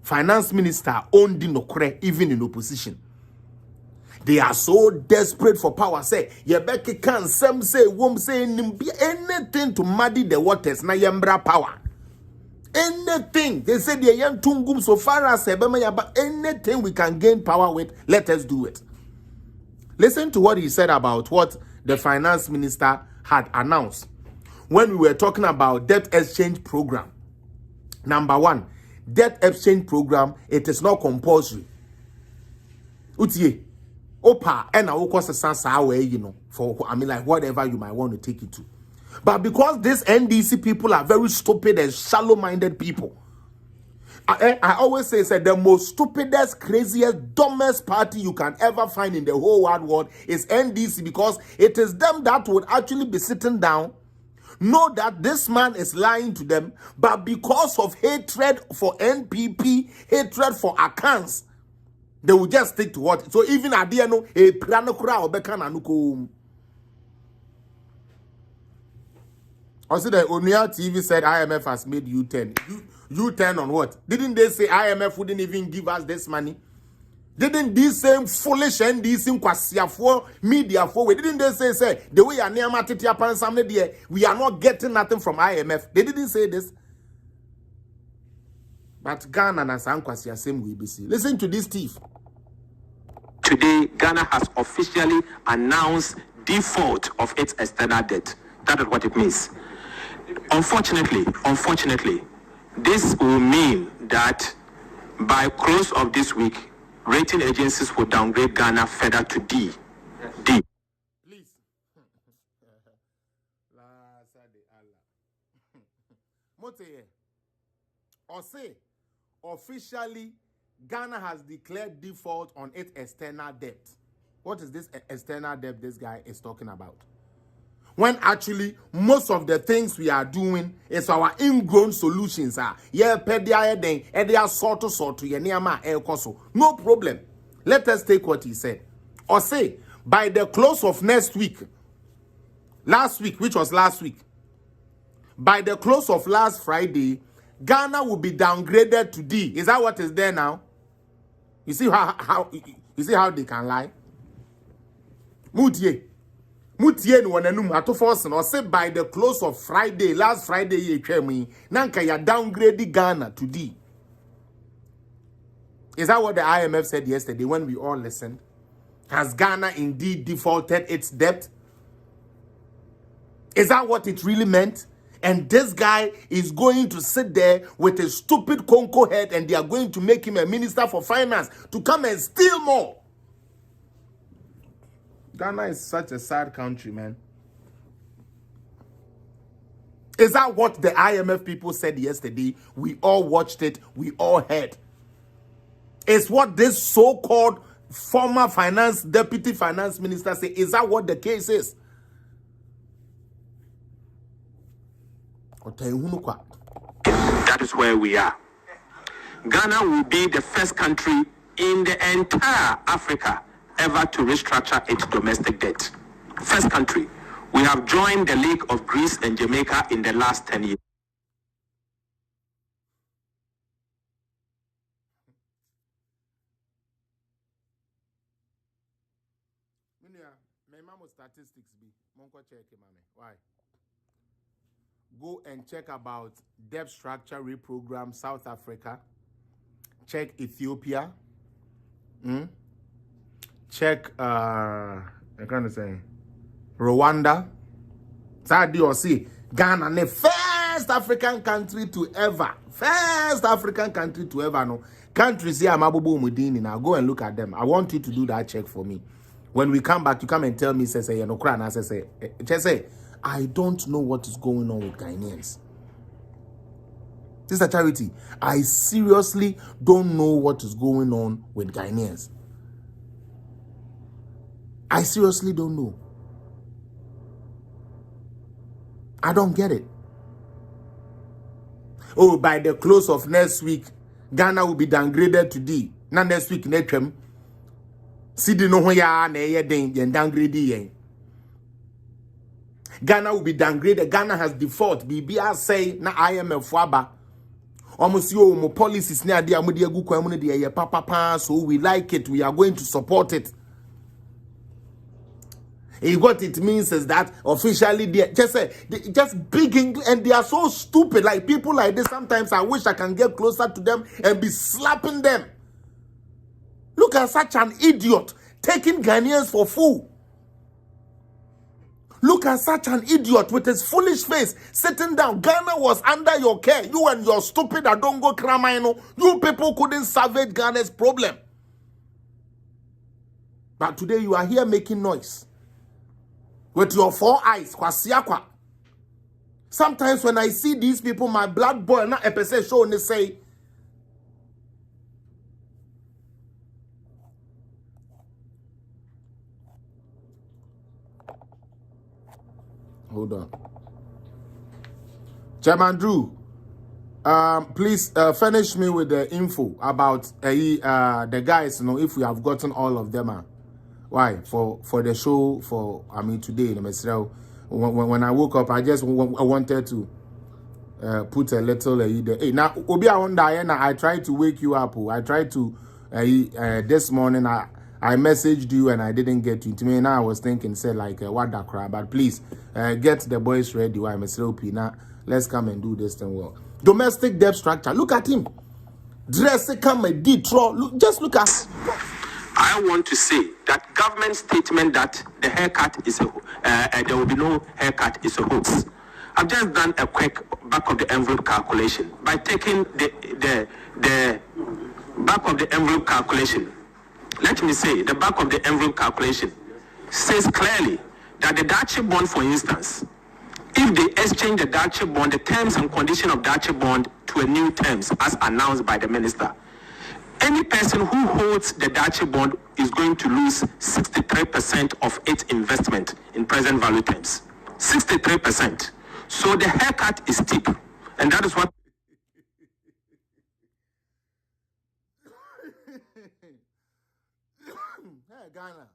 Speaker 1: Finance minister owned the nokre even in opposition. They are so desperate for power. Say, Yebeke can some say, wom say, anything to muddy the waters, na yembra power. Anything. They say the young tungum so far as but anything we can gain power with, let us do it. Listen to what he said about what the finance minister had announced when we were talking about debt exchange program. Number one, debt exchange program, it is not compulsory. Utie, opa, and I will cost a sansa way, for like whatever you might want to take it to. But because these NDC people are very stupid and shallow-minded people, I always say the most stupidest, craziest, dumbest party you can ever find in the whole wide world is NDC because it is them that would actually be sitting down, know that this man is lying to them, but because of hatred for NPP, hatred for accounts, they will just stick to what. So even Adiano, a Pranokura or Bekananuko. Also, the Onia TV said IMF has made U-turn. U-turn on what? Didn't they say IMF wouldn't even give us this money? Didn't these same foolish and these for media for didn't they say the way are near we are not getting nothing from IMF? They didn't say this. But Ghana and Sankwasia same way BC. Listen to this thief.
Speaker 3: Today, Ghana has officially announced default of its external debt. That is what it means. Unfortunately, this will mean that by close of this week, rating agencies will downgrade Ghana further to D. D.
Speaker 1: Please. Or say, officially, Ghana has declared default on its external debt. What is this external debt this guy is talking about? When actually, most of the things we are doing is our ingrown solutions. No problem. Let us take what he said. Or say, by the close of next week, last week, which was last week, by the close of last Friday, Ghana will be downgraded to D. Is that what is there now? You see how they can lie? Mutie no wananum Ato Forsen or say by the close of Friday, last Friday ye twemi, nanka ya downgrade Ghana to D. Is that what the IMF said yesterday when we all listened? Has Ghana indeed defaulted its debt? Is that what it really meant? And this guy is going to sit there with a stupid Conco head and they are going to make him a minister for finance to come and steal more. Ghana is such a sad country, man. Is that what the IMF people said yesterday? We all watched it. We all heard. It's what this so-called former deputy finance minister say. Is that what the case is?
Speaker 3: That is where we are. Ghana will be the first country in the entire Africa ever to restructure its domestic debt. First country. We have joined the league of Greece and Jamaica in the last 10 years.
Speaker 1: My mama statistics be monko check mame. Why? Go and check about debt structure reprogram South Africa. Check Ethiopia. Check I can't say Rwanda. Sadi or see Ghana, the first African country to ever no countries here. Mabubu Mudini. Now go and look at them. I want you to do that check for me. When we come back, you come and tell me, say, you know, just say, I don't know what is going on with Ghanaians. This is a charity. I seriously don't know what is going on with Ghanaians. I seriously don't know. I don't get it. Oh, by the close of next week, Ghana will be downgraded to D. Now next week, Netram. Sidi no ya na ye den yen downgrade yen. Ghana will be downgraded. Ghana has default. BBR say na IMF waba. Almost yo policies na dia mo dia gu kwa mo dia ye papa, so we like it. We are going to support it. And what it means is that officially they just big English, and they are so stupid. Like people like this, sometimes I wish I can get closer to them and be slapping them. Look at such an idiot taking Ghanaians for fool. Look at such an idiot with his foolish face sitting down. Ghana was under your care. You and your stupid Adongo Kramaino. You people couldn't salvage Ghana's problem. But today you are here making noise. With your 4 eyes. Sometimes when I see these people, my blood boil. Not episode show and they say, hold on. Chairman Drew, please furnish me with the info about the guys, you know, if we have gotten all of them. Why? For the show, today, when I woke up, I wanted to put a little, now, Obi I tried to wake you up. I tried to, this morning, I messaged you and I didn't get you. To me, now I was thinking, say like, what that crap. But please, get the boys ready. Why, Mr. Now, let's come and do this thing well. Domestic debt structure. Look at him. Dress come a Detroit. Just look at.
Speaker 3: I want to say that government statement that the haircut is there will be no haircut is a hoax. I've just done a quick back of the envelope calculation by taking the back of the envelope calculation. Let me say, the back of the envelope calculation says clearly that the Dachi bond, for instance, if they exchange the Dachi bond, the terms and conditions of Dachi bond to a new terms as announced by the minister, any person who holds the Dachi bond is going to lose 63% of its investment in present value terms. 63%. So the haircut is steep. And that is what...
Speaker 1: Hey, Ghana.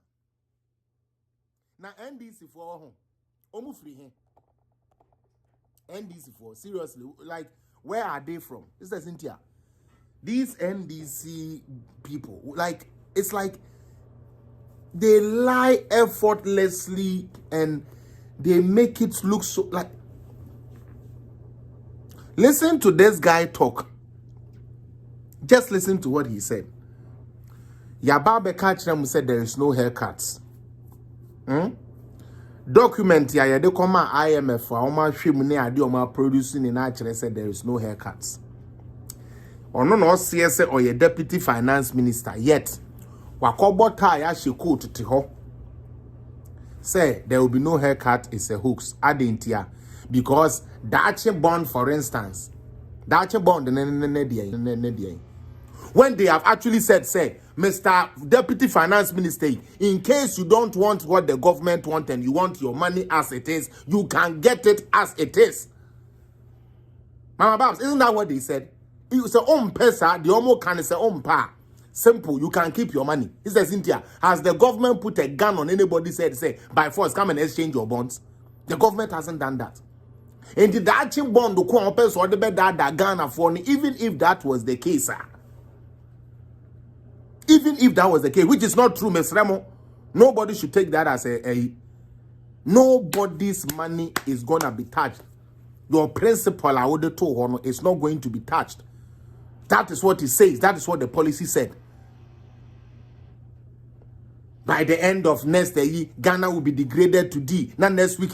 Speaker 1: Now, NDC for home. Free him. NDC for, seriously, like, where are they from? This is Cynthia. These NDC people, like, it's like they lie effortlessly and they make it look so like. Listen to this guy talk. Just listen to what he said. Yababe Kachrem said there is no haircuts. Document ya de koma IMF for oma hwemune ade oma producing in actually said there is no haircuts. Ono no CS or your deputy finance minister yet. Wakobo tie she coat to ho. say there will be no haircut is a hoax. Adentia. Because Dache bond, for instance, Dache bond, when they have actually said, say, Mr. Deputy Finance Minister, in case you don't want what the government want and you want your money as it is, you can get it as it is. Mama Babs, isn't that what they said? You say, pesa, the omo can say, pa. Simple, you can keep your money. He says, Cynthia, has the government put a gun on anybody said, say, by force, come and exchange your bonds? The government hasn't done that. And the Dachin bond, the corpus or the bed that Ghana for, even if that was the case, sir. Even if that was the case, which is not true, Ms. Remo, nobody should take that as a nobody's money is gonna be touched. Your principal, I would told is not going to be touched. That is what it says. That is what the policy said. By the end of next year, Ghana will be degraded to D. Now next week,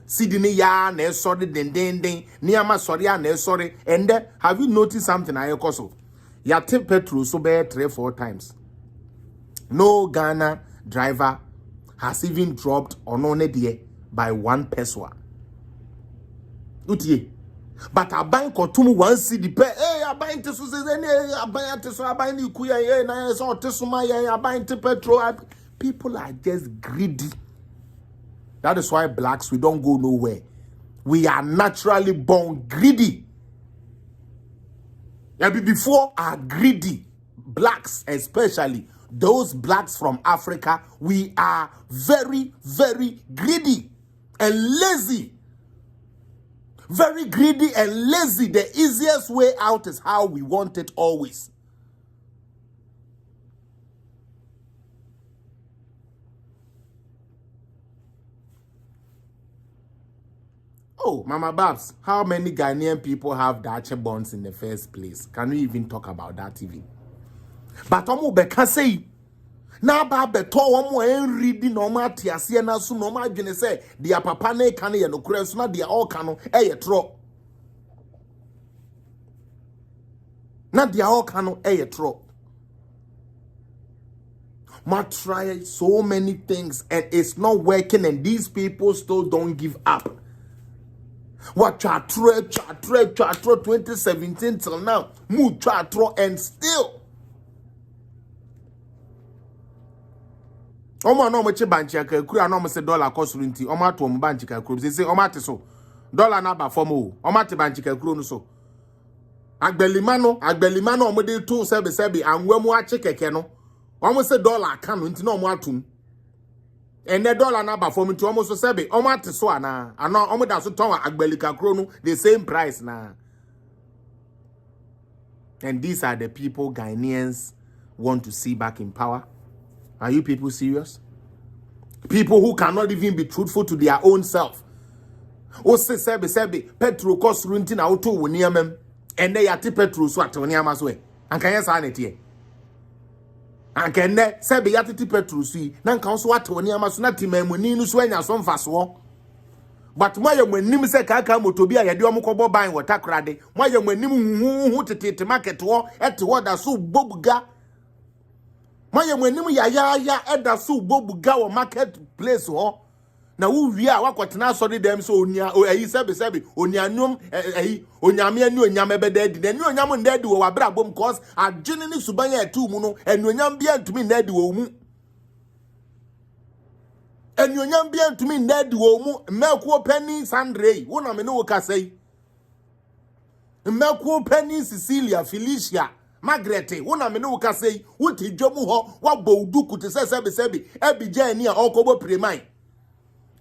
Speaker 1: Sydney ya ne sorry den Niama sorry ne sorry. And then have you noticed something? I also. Ya tip petrol so bad 3-4 times. No Ghana driver has even dropped on only by 1 peso. Utie. But a bank or two one city pay. Hey, I buy to say I buy to so I buy the kuya na so tesuma I buy to petrol. People are just greedy. That is why blacks we don't go nowhere. We are naturally born greedy. Before are greedy, blacks especially, those blacks from Africa, we are very, very greedy and lazy. Very greedy and lazy. The easiest way out is how we want it always. Oh, Mama Babs, how many Ghanaian people have Dache bonds in the first place? Can we even talk about that even? But omo beka say, na ba beto omo en reading no ma tiase na so no ma dwene say dia papa na ka na ye no kura so na dia all ka no e ye tro. Na dia all ka no e ye tro. Ma try so many things and it's not working and these people still don't give up. What chatro 2017 till now, mu chatro and still. Omo no moche banchi ka kura no mo se dollar cost runti omo ato mo banchi ka kuro say omo ate so dollar na ba form o omo ate banchi ka kuro no so agbelima no omo de to sebe anwamu ache keke no omo se dollar ka no nti no omo atum. And the dollar number for me to almost sebe. Omo so ana. Ano omo da so ton agbelika krono the same price na. And these are the people Ghanaians want to see back in power. Are you people serious? People who cannot even be truthful to their own self. O se sebe petrol cost runti na auto woniamem. And they ati petrol so atoniama so e. Anka yesa na tie. Anke ne sebe yatiti petrol sui na nka so wate woni ama so na timamuni nu so anya so mfaso but moye mwanim se kaka motobi a yede omokobo ban wotakrade moye mwanim hu tete market wo ete wo da so bobuga moye mwanim ya eda so bobuga wo market place wo na wo wi a wakotena so de dem so onia ayi sebe onianum ayi onyame ani onyame beda di na ni onyam ndadi wo wabra bom cause adwene ni subanya etu mu no eni onyam bia ntumi ndadi wo mu eni onyam bia ntumi ndadi wo mu mekuo pani Sandrey wo na me no kasai mekuo pani Cecilia Felicia Margaret wo na me no kasai wo ti dwomu ho wabɔ uduku te sebe ebija ani a okobo preman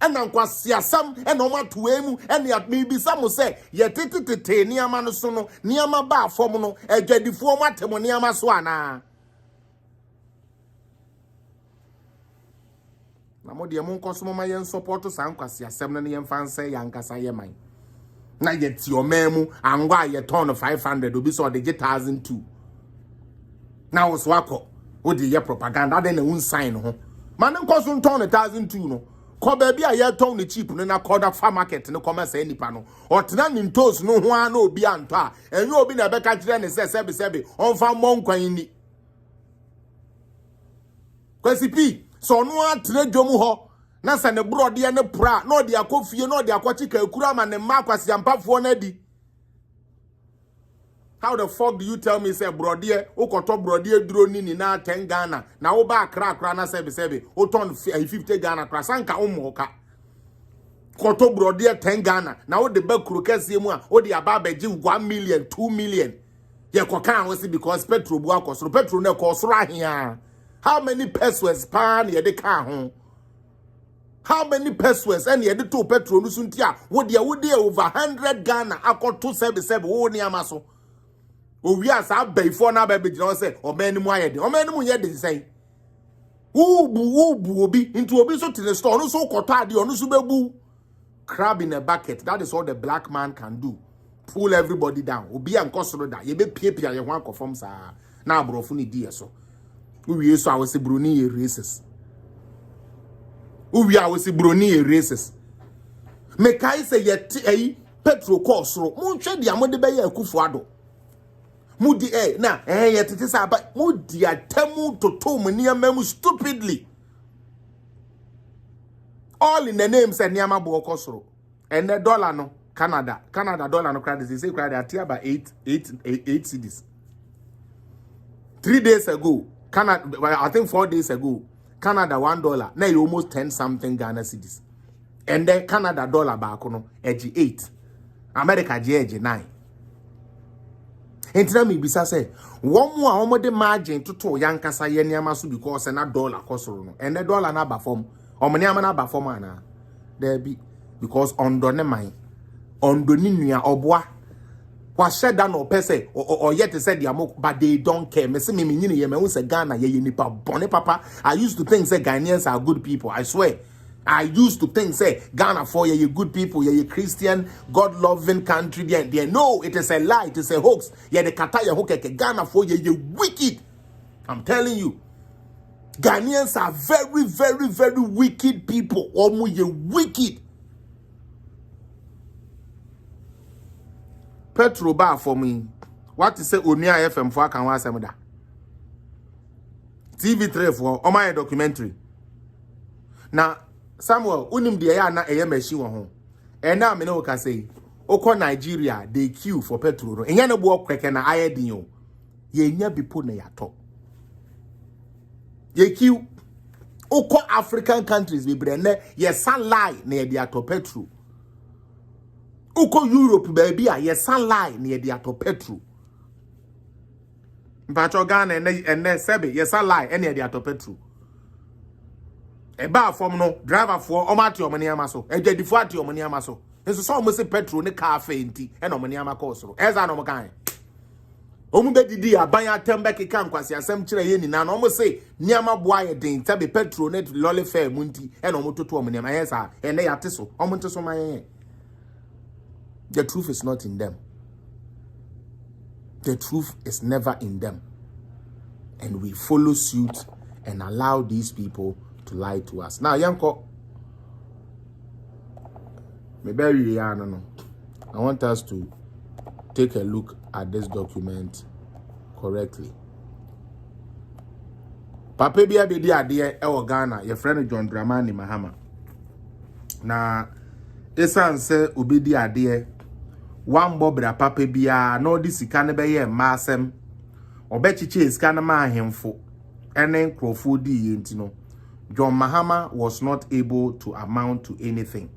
Speaker 1: ena nkwasiasam ena omatoemu ena atmibisa mo se ye tete niama no so no niama ba afom no adwadifo matemo niama so ana na mo de mo nkoso mo ma yen support san kwasiasam na yen fanse yankasa ye man na ye ti omemu angwa ye ton 500 obi so de 1002 na wo so akọ wo de ye propaganda de na un sign ho man nkoso ton 1002 no ko baby a ye ton ni cheap no na call farm market no commerce enipa no otena ni ntos no ho a na obi anto a enye obi na beka kire ne sebe onfa monkwan ni kwasi pi so no atre dwom ho na se ne brode ne pra no de akofie no de akochika ekura ma ne ma kwasiampafo na di. How the fuck do you tell me say brode ukoto brode duro ni na 10 Ghana na wo ba akra na sebe o ton 50 Ghana kra sanka umoka koto brode 10 Ghana na wo de ba kuro kase mu a wo de aba beji 1 million 2 million ye kokan wo because petrol bu akosoro petrol na kosoro ahia. How many pesos pan ye de ka ho? How many pesos and ye de to petrol no suntia wo de over 100 Ghana akoto sebe wo ni amaso. We are so before now, baby. You say, "Oh man, mu ayede. Oh man, mu yede say." Who be into obi so to the store. No so kota di onu so bebu. Crab in a bucket. That is all the black man can do. Pull everybody down. Obi an kosoro da. Ye be pia ye wan conform sa. Na brofu ni di so. We so awese broni ye racist. We awese broni ye racist. Me kai say ye petrol kosoro. Mu hwe dia mo de be ye Akufo-Addo. Mudi na ye tete sa ba mudi atemu toto mu stupidly all in the name say niama bo okosoro and the dollar no Canada dollar no credit say credit at about 8 cedis 3 days ago Canada I think 4 days ago Canada $1 now you almost 10 something Ghana cedis and then Canada dollar back no edge 8 America edge 9. Entina me bisa say one more omode margin to yankasa ye niama so because na dollar kosoro no and the dollar na ba form omniama na ba form ana there be because ondo ne man ondo ni nua oboa kwa sheda no pese or yet said diamo but they don't care me say me nyini ye me hu say Ghana ye nipa bone papa. I used to think say Ghanaians are good people. I swear I used to think, say, Ghana for you good people, you Christian, God-loving country. There. No, it is a lie, it is a hoax. The Kataya Hokeke, Ghana for you wicked. I'm telling you. Ghanaians are very, very, very wicked people. Almost you wicked. Petro bar for me. What is say Onia FM for Kanwa Samada? TV3 for my documentary. Now, Samuel, unim de ya na eye machine wo ho. E na me no ka say, oko Nigeria they queue for petrol no. Enya na bo kweke na ayedin o. Ye nya bipo na yato. Ye queue oko African countries be bre na ye san lie na ye de ato petrol. Oko Europe baby a ye san lie na ye de ato petrol. Mpacho Ghana ene sebe ye san lie na ye de ato petrol. Eba form no driver for omati omani amaso ejadifo ati omani amaso enso so omo se petrol ne car fenti e na omani amako soro eza na omo kan omu bedidi aban atembe keka nkwasi asem kire ye ni na omo se niama boa ye den tabe petrol ne lolly fare munti e na omo toto omani ama yesa ene ya teso omo teso man. The truth is not in them. The truth is never in them. And we follow suit and allow these people to lie to us. Now, Yanko, maybe I don't know. I want us to take a look at this document correctly. Papa bia be dia de e Ghana, your friend John Dramani Mahama. Na esan se obi dia de one bobra papa bia no di sika ne be ye masem obechiche sika na ma ahemfo ene nkrofo di ye ntino. John Mahama was not able to amount to anything.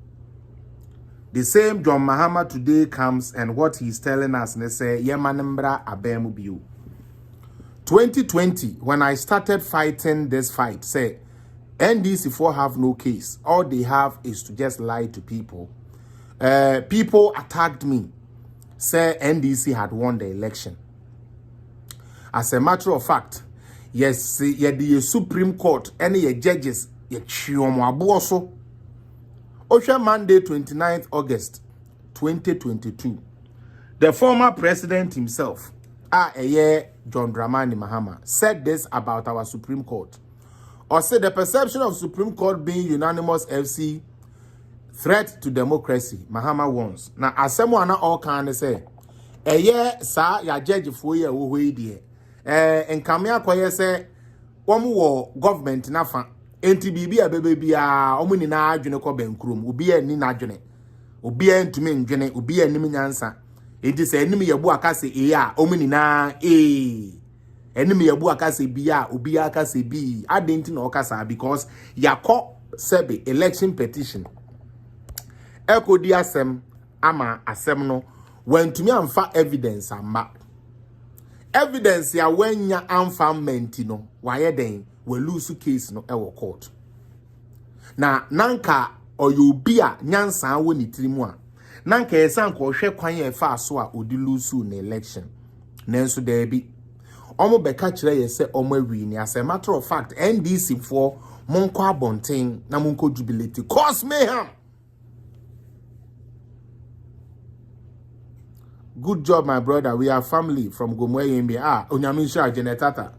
Speaker 1: The same John Mahama today comes and what he's telling us, they say, Yemanembra abemu biu. 2020, when I started fighting this fight, say, NDC4 have no case. All they have is to just lie to people. People attacked me, say NDC had won the election. As a matter of fact, yes, the Supreme Court, any judges, ye chiomo abuoso. Osha Monday, 29th August, 2022. The former president himself, John Dramani Mahama, said this about our Supreme Court. Or said the perception of Supreme Court being unanimous FC threat to democracy, Mahama warns. Now, as someone all can say, sa ya judge for ye wo and Kamia Koye say, one more government nafa enti bibi a bebe bia omo ni na adwene ko bankrom obi a ni na adwene obi a ntumi ndwene obi a nim nyansa enti se anim yebu akase a omo ni na anim yebu akase bia obi akase bi adenti na okasa because yakọ sebe election petition ekodi asem ama asem no wantumi amfa evidence amba evidence ya wanya amfa menti no waye den we lose case no ewo court na nanka oyobi a nyansa wo ni tirimu a nanka esan ko hwe kwan ye fa so a odi lose na election nanso there bi omo beka kire ye se omo awi ni as a matter of fact NDC for monko abonten na monko jubilate cause mayhem. Good job, my brother. We are family from Gomwe. Onyamisha Genetata.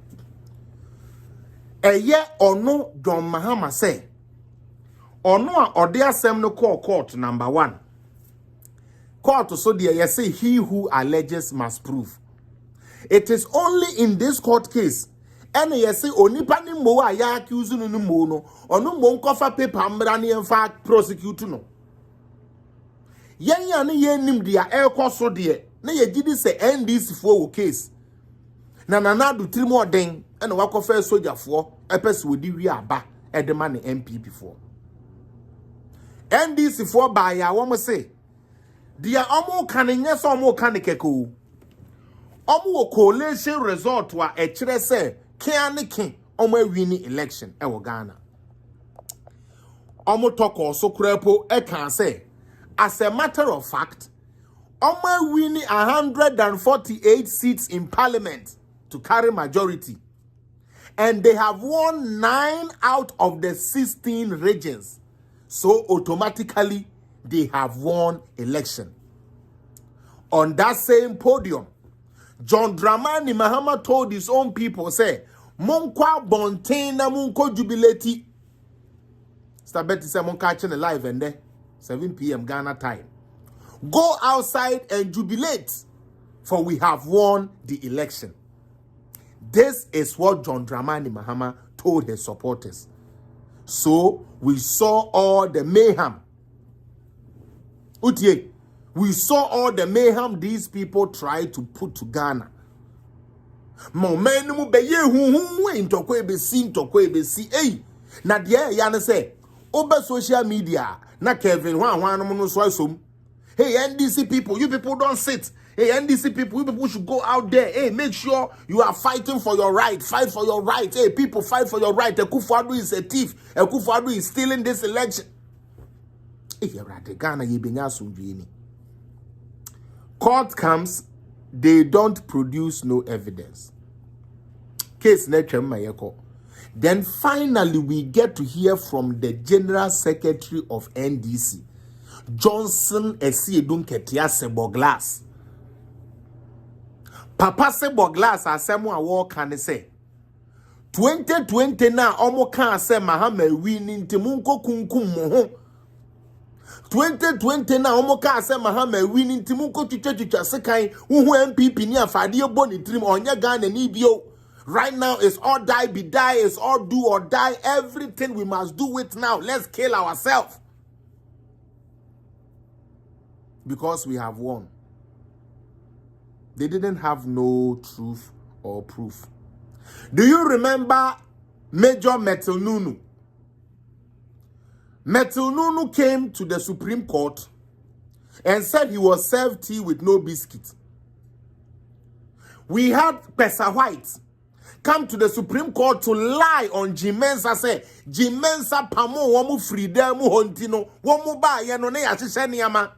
Speaker 1: Eye ono John Mahama say. Ono a odia sem no call court number 1. Court so there say he who alleges must prove. It is only in this court case. And say onipa ni mo a ya accuse no mo no. Ono mo nkofa paper mbra ni enfa prosecute no. Yen ya ne yen nim dia ekoso de na ye gidi se NDC for case na do trimo den na wakofa soldier for epese wodi wi aba edema ne MPP for NDC for ba ya wo mo se dia omo kan nye so omo kan keko omo wo coalition result wa e kire se kian ne kin omo win election e wo Ghana omo toko so krapo e kan say as a matter of fact Oma winning 148 seats in parliament to carry majority. And they have won 9 out of the 16 regions. So automatically, they have won election. On that same podium, John Dramani Mahama told his own people, say, Monkwa Bontena Munko Jubilati. Stabeti say Monka Chene live and there, 7 p.m. Ghana time. Go outside and jubilate, for we have won the election. This is what John Dramani Mahama told his supporters. So we saw all the mayhem. Utie, we saw all the mayhem these people tried to put to Ghana. Momentum be ye hu intokwe be si eh na de ya say oba social media na Kevin hwan no so asom. Hey, NDC people, you people don't sit. Hey, NDC people, you people should go out there. Hey, make sure you are fighting for your right. Fight for your right. Hey, people, fight for your right. Akufo-Addo is a thief. Akufo-Addo is stealing this election. Hey, Ghana, court comes, they don't produce no evidence. Case Mayeko. Then finally, we get to hear from the General Secretary of NDC. Johnson Esiedun Ketia Sebo Glass. Papa Sebo Glass asemu awo kan say 2020 na omo kan say Mahama win ntimunko kunkum mo ho 2020 na omo kan say Mahama win ntimunko twitwa sekan uhu MPP ni afade ebo ni trim onye Ghana ni bio. Right now it's all die be die, it's all do or die. Everything we must do it now. Let's kill ourselves. Because we have won. They didn't have no truth or proof. Do you remember Major Metil Nunu? Metil Nunu came to the Supreme Court and said he was served tea with no biscuit. We had Pesa White come to the Supreme Court to lie on Jimensa, say Jimensa pamo womu freedom hontino womu ba ye no ne yahye niama.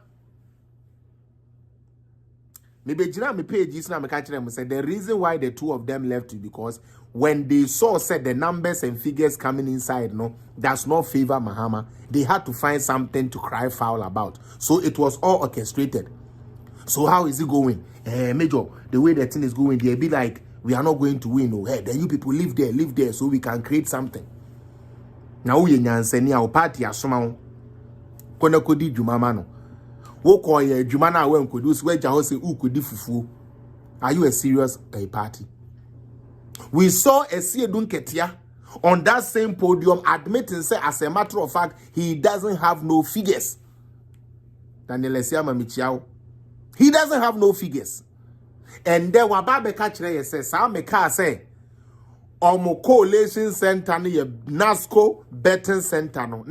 Speaker 1: Maybe me pages now said the reason why the two of them left is because when they said the numbers and figures coming inside, no, does not favor Mahama. They had to find something to cry foul about. So it was all orchestrated. So how is it going? Major, the way the thing is going, they'll be like, we are not going to win. Oh, hey, then you people live there so we can create something. Now we nyanseni party asoma kona kodi jumama no. Woko ye jumana we nkodu we jaho say ukodi fufu. Are you a serious party? We saw Esiedun Ketia on that same podium admitting, say, as a matter of fact, he doesn't have no figures. Daniel Esiama Michiao. He doesn't have no figures. And then Wababe Kachre says, Sameka say, Omo coalition center ni NASCO betting center no.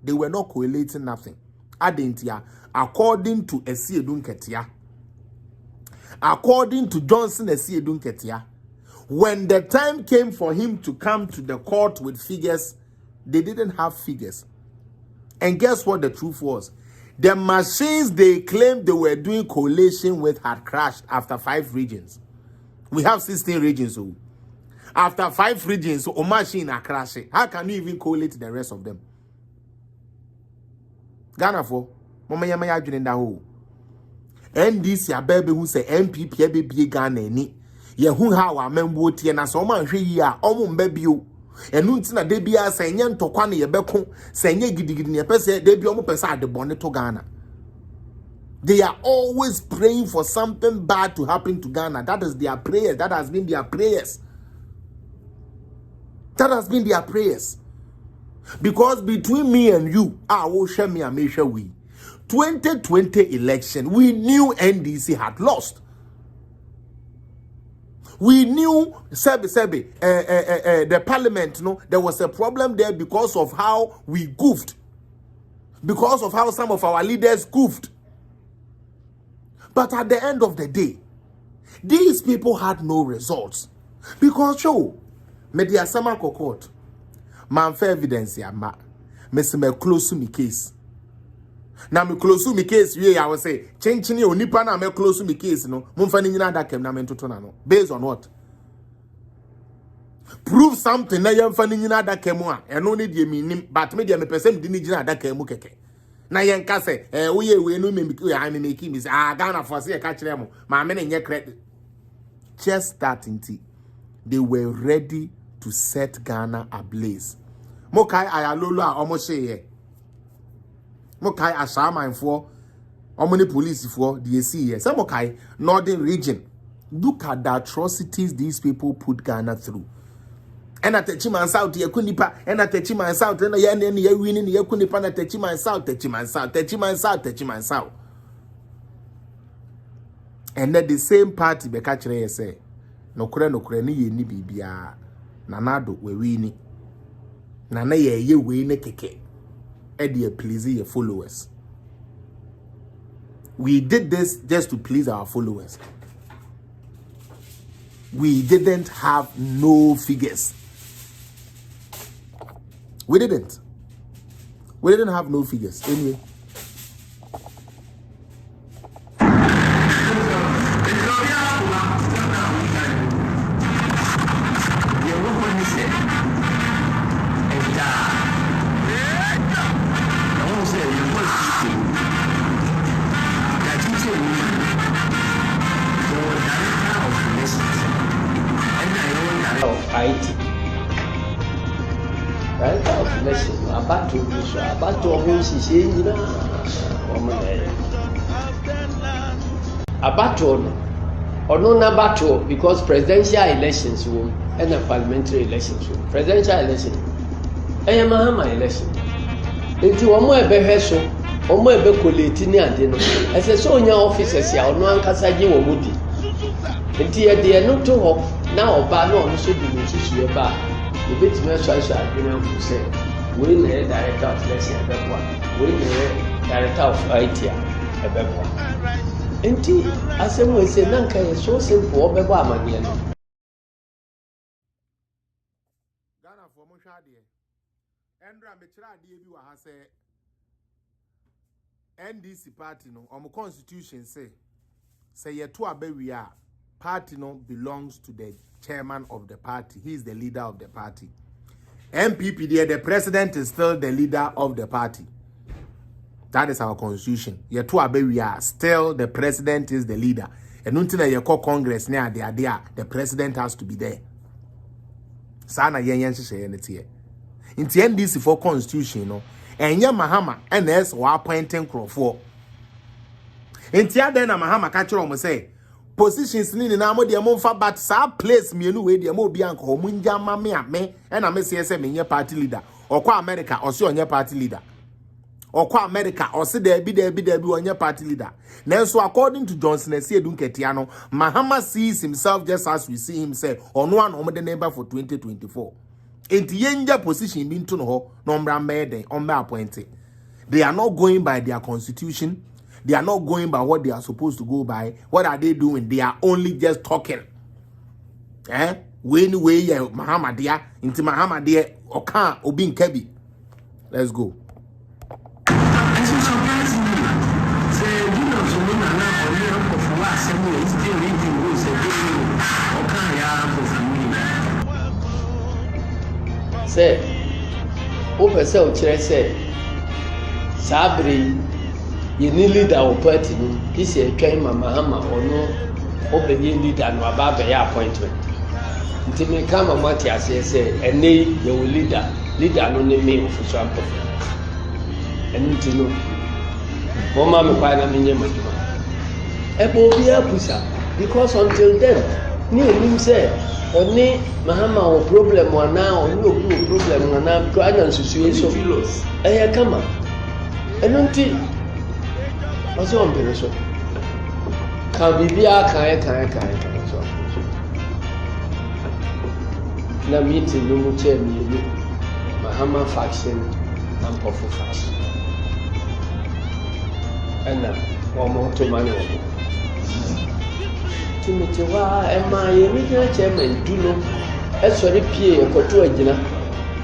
Speaker 1: They were not collating nothing. Adentia, according to Esiedun Ketia. According to Johnson Esiedun Ketia. When the time came for him to come to the court with figures, they didn't have figures. And guess what the truth was? The machines they claimed they were doing collation with had crashed after 5 regions. We have 16 regions. So after 5 regions, so a machine are crashing. How can you even collate the rest of them? Ghana for Mama Yamaya in that hole. NDC a baby who say MPP baby Ghana ni. Ye who how a member tie na so man hwe yi a omo baby o. Enu ntina de bia se nye ntokwa na ye beko se nye gidigidi ne pese de bia omo pese ade bone to Ghana. They are always praying for something bad to happen to Ghana. That is their prayers. That has been their prayers. That has been their prayers. Because between me and you, I will share me and make sure we 2020 election, we knew NDC had lost. We knew the parliament, there was a problem there because of how we goofed. Because of how some of our leaders goofed. But at the end of the day, these people had no results. Because show, media sama court, man for evidence ya ma, me close to me case. Na me close to me case, I will say, chenchini onipa na me close to me case, no, mumfani nyina da kem na me ntotona no. Based on what? Prove something na yemfani nyina da kem a, eno ne die minim, but me die me pese me di nyina da kem keke. Na yenka se, oye we no me make me say, Ghana for say ka kire mo, ma me nye credit. Just starting tea. They were ready to set Ghana ablaze. Mokai ayalolo a omo sheye. Mokai ashaman for omoni police for DSC here. Some Mokai northern region. Look at the atrocities these people put Ghana through. And at Techiman South, Yakunipa, and at Techiman South, and a winning Yakunipa, and Techiman South, Techiman South, Techiman South, Techiman South. And then the same party be catching say, no kure ni bibia nanado we wini. Nana ye wini keke. Eddie please your followers. We did this just to please our followers. We didn't have no figures. We didn't have no figures. Anyway.
Speaker 4: Battle because presidential elections and parliamentary elections. Presidential election, Mahama election. Enti omo ebe so, omo ebe collate ni ade no. Ese so onya officers ya ono ankasa je wo mudi. Enti e de no to ho na oba na ono so di nsusu e ba. E betime so adwena fu se, we na director of election e bebo. We na director of IT e bebo. Enti asem we say nanka ye so simple obebo amanye no.
Speaker 1: Ghana for mo hwa de. Endra me kira de bi wa ha say NDC party no omo constitution say ye to abawi a party no belongs to the chairman of the party. He is the leader of the party. MPP there, the president is still the leader of the party. That is our constitution. Ye to abawi a still the president is the leader. And until you call Congress now they are there, the president has to be there. Sana yen say anything. In the NDC for constitution, no, and ya Mahama NS wa appointing Crawford. In the other na Mahama catch on say, positions ni na mo de mo fa but sa place me no we de mo bi anko mo nja ma me ame na me se me nye party leader okwa America o se onye party leader okwa America o se da bi onye party leader nanso according to Johnson Edun Ketia no Mahama sees himself just as we see him say ono an o de neighbor for 2024 enti yenja position bi nto no ho no mbra meden on be appointed. They are not going by their constitution. They are not going by what they are supposed to go by. What are they doing? They are only just talking. When we Mahamadia into Mahamadia Oka Obin Kebi. Let's go.
Speaker 4: Say, open cell chair say. Sabri, you need leader or party. This is a train Mahama or no, open leader no about the appointment. Until me come a Matthias say, and nay, you will leader no name for example. And to know, Mama, me find a minimum. Ebo be a pusa, because until then, near him say, or nay, Mahama or problem or now, or no problem or now, trying to situation. Eh, come on. Enunti oso ompere so ka bibia kan so na meeting no mu chair mi Mahama faction and Pofu faction ana wo mo to mane wo timete wa e ma ye regional chairman du no e sori pie e koto agina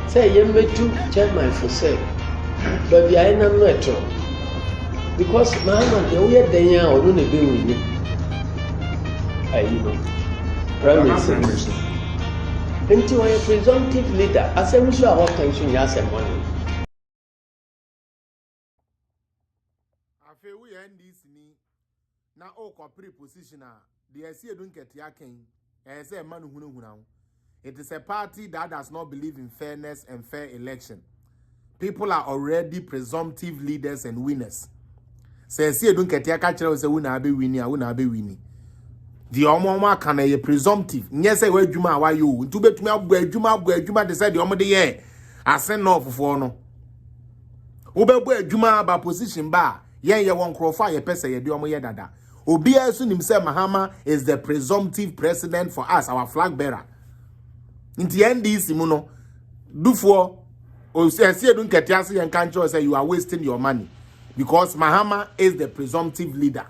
Speaker 4: say ye metu chairman for say but I am not true because Mahama the way they are or no be with you know prime minister into a presumptive leader as I'm sure what can you ask money
Speaker 1: afi we NDC ni na o ko pre-position the NDC Edun Ketia ken say man hunahuna. It is a party that does not believe in fairness and fair election. People are already presumptive leaders and winners. Say Edun Ketia ka kire say we na be winning. The omo can a presumptive. Yes, say we adwuma wa yo. Ntu betumi abu adwuma de say the omo de ye. Asen no for no. Wo be bu adwuma ba position ba. Ye won crofo ye pese ye de omo ye dada. Obi asu nim say Mahama is the presumptive president for us, our flag bearer. Nti NDC mu no dufo o say Edun Ketia say en kan say you are wasting your money because Mahama is the presumptive leader.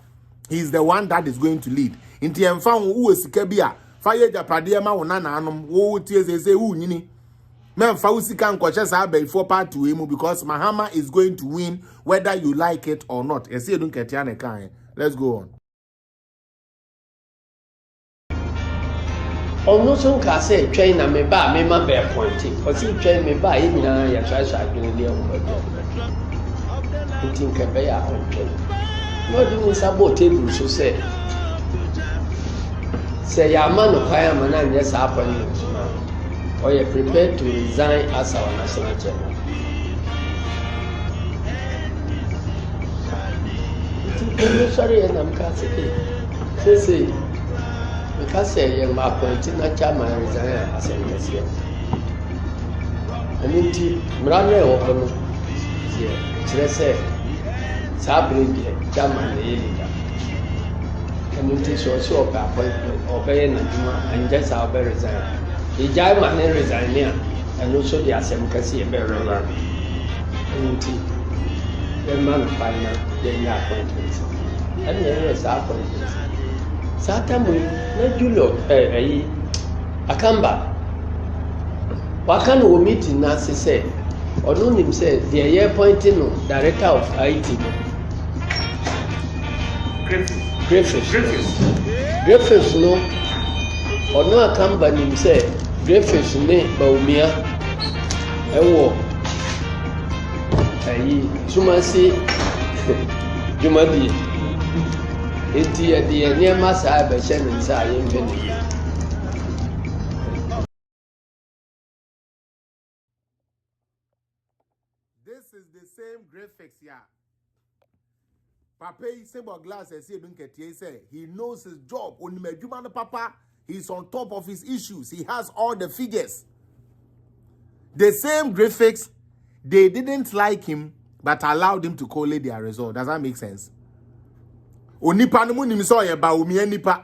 Speaker 1: He is the one that is going to lead. Inti emfa wo sika bia fa ye japade ma wo nananom wo tie say wo nyini memfa wo sika nkoche sa bai for part 2 emu because Mahama is going to win whether you like it or not. Edun Ketia ne kan. Let's go on.
Speaker 4: ono so nka say twɛn na me ba me ma be appointing because twɛn me ba ye nyina ya try adwene le ho ba nti nka be ya appointing no do ni sabo table so say ya man no kwaya man na nyɛ sa appointment na or you prepared to resign as our national chairman nti sorry na mka say because you are appointed na chairman resign as a minister. And indeed, Mrane Okono, say, Sabri, chairman, the leader. And it is also a appointment of and just our resign. The chairman resign here, and also the assembly a very rare. And indeed, the man of final, the appointments. And there is appointments. Satamu na Julo Akamba Wakan wo meeting na say ono nim say the year pointing no director of IT Griffiths no ono Akamba nim say Griffiths ne Baumia ewo Sumasi Jumadi enti de niema saa be hye ne saa ye mbe ne
Speaker 1: This is the same graphics here. Papa Sebo Glass say he knows his job. Onimejuma Papa, he's on top of his issues. He has all the figures. The same graphics, they didn't like him, but allowed him to collate their result. Does that make sense? Onipa no munim so ye ba umia nipa.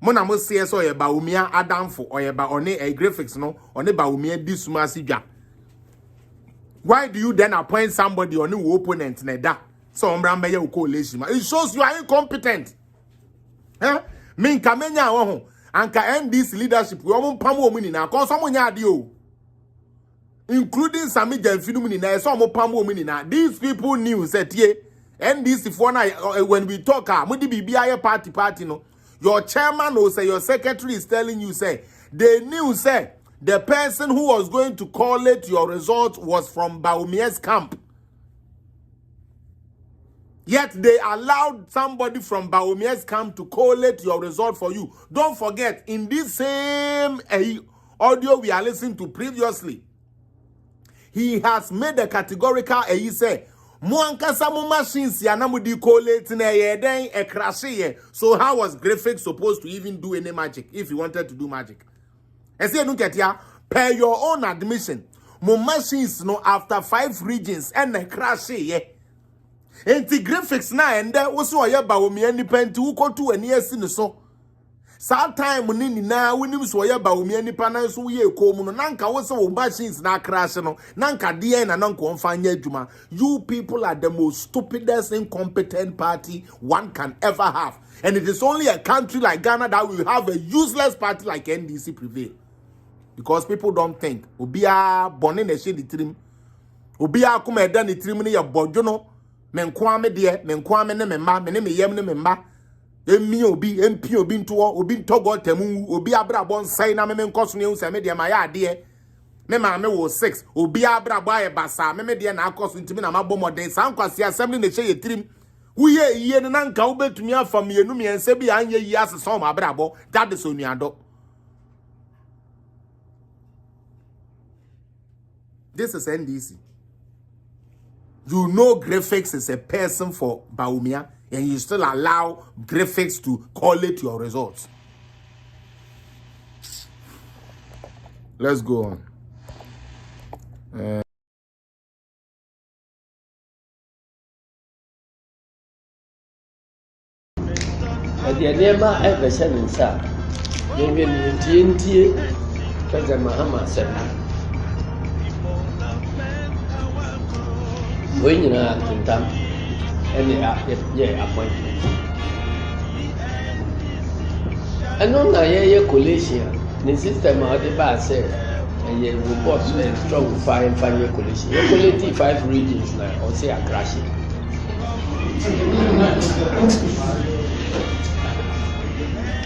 Speaker 1: Mona mo se so ye ba umia adamfo or ye ba one a graphics no, one ba umia disuma sidwa. Why do you then appoint somebody on your opponent neda? So umbrambeye ukoleshima. It shows you are incompetent. Huh? Min kamenya ho anka NDC leadership we omo pam omu ni na kon so monya ade o. Including Sami Jamfinu ni na so omo pam omu ni na. These people knew say tie NDC for na when we talk mudi bibia party no. Your chairman or say your secretary is telling you say they knew say the person who was going to collate your results was from Baumier's camp. Yet they allowed somebody from Baumier's camp to collate your result for you. Don't forget, in this same audio we are listening to previously, he has made a categorical he say, Muankasa mu machines ya namudi collate na yeden e crash ye. So how was graphics supposed to even do any magic if he wanted to do magic? And say look at ya, per your own admission, mu machines no after 5 regions and e crash ye. Enti graphics na ende woso oyeba wo me nipa enti wukotu ani asi ne so saa time ni na wonim so oyeba wo me nipa na so ye ekomu no nanka wo se wo machines na crash no nanka de na nanka onfanya adwuma. You people are the most stupidest, incompetent party one can ever have, and it is only a country like Ghana that will have a useless party like NDC prevail, because people don't think obia bone na she di trim obia kuma eda ni trim ni ya bodwo no menkwame de menkwame ne memma me ne meyem ne memma emi obi empi obi ntowo obi ntogo tamu obi abrabo nsai na me nkoso ne unsa me de ma ya ade me ma me wo 6 obi abrabo aye basa me de na akoso ntimi na mabɔ modern san kwase assembly ne hye yetrim wuye yiye ne nanka wo betumi afam yenu miense bi anye yi asesa ma abrabo that is onuado. This is NDC. You know graphics is a person for Baumia, and you still allow graphics to collate your results. Let's go on.
Speaker 4: At the Nema ever said in Sa, maybe TNT, President Mahama said. When you know Tintam, any appointment. I know that your coalition, the system of the bus said, and you report and strong fire and find your coalition. Your coalition 5 regions now, or say are crashing.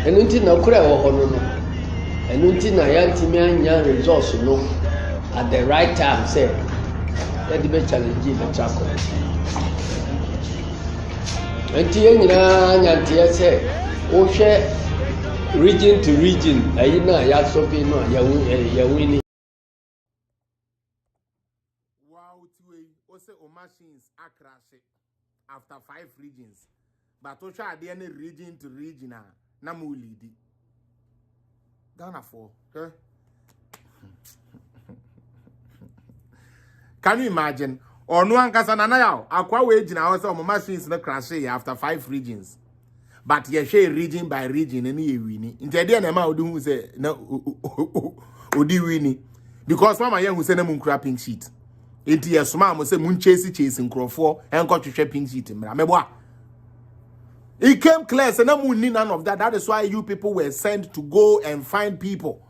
Speaker 4: And until now, Kura or Honono, and until I young resource no at the right time, say. Let the challenge the charcoal. And Tiana say, oh, share region to region, Aina Yasopino, Yawini.
Speaker 1: Wow, also machines are crashing after 5 regions. But Osha the any region to region, Namuli. Ghana for, okay? Can you imagine? Or no one can now. Aqua wage now also machines no crash after 5 regions. But you share region by region and you win. In the end, Emma would do say no Odi winning. Because Mama Young who send a moon crapping sheet. It is Mamma say moon chasing Crawford and got to shopping sheet in Ramebois. It came clear, and no moon none of that. That is why you people were sent to go and find people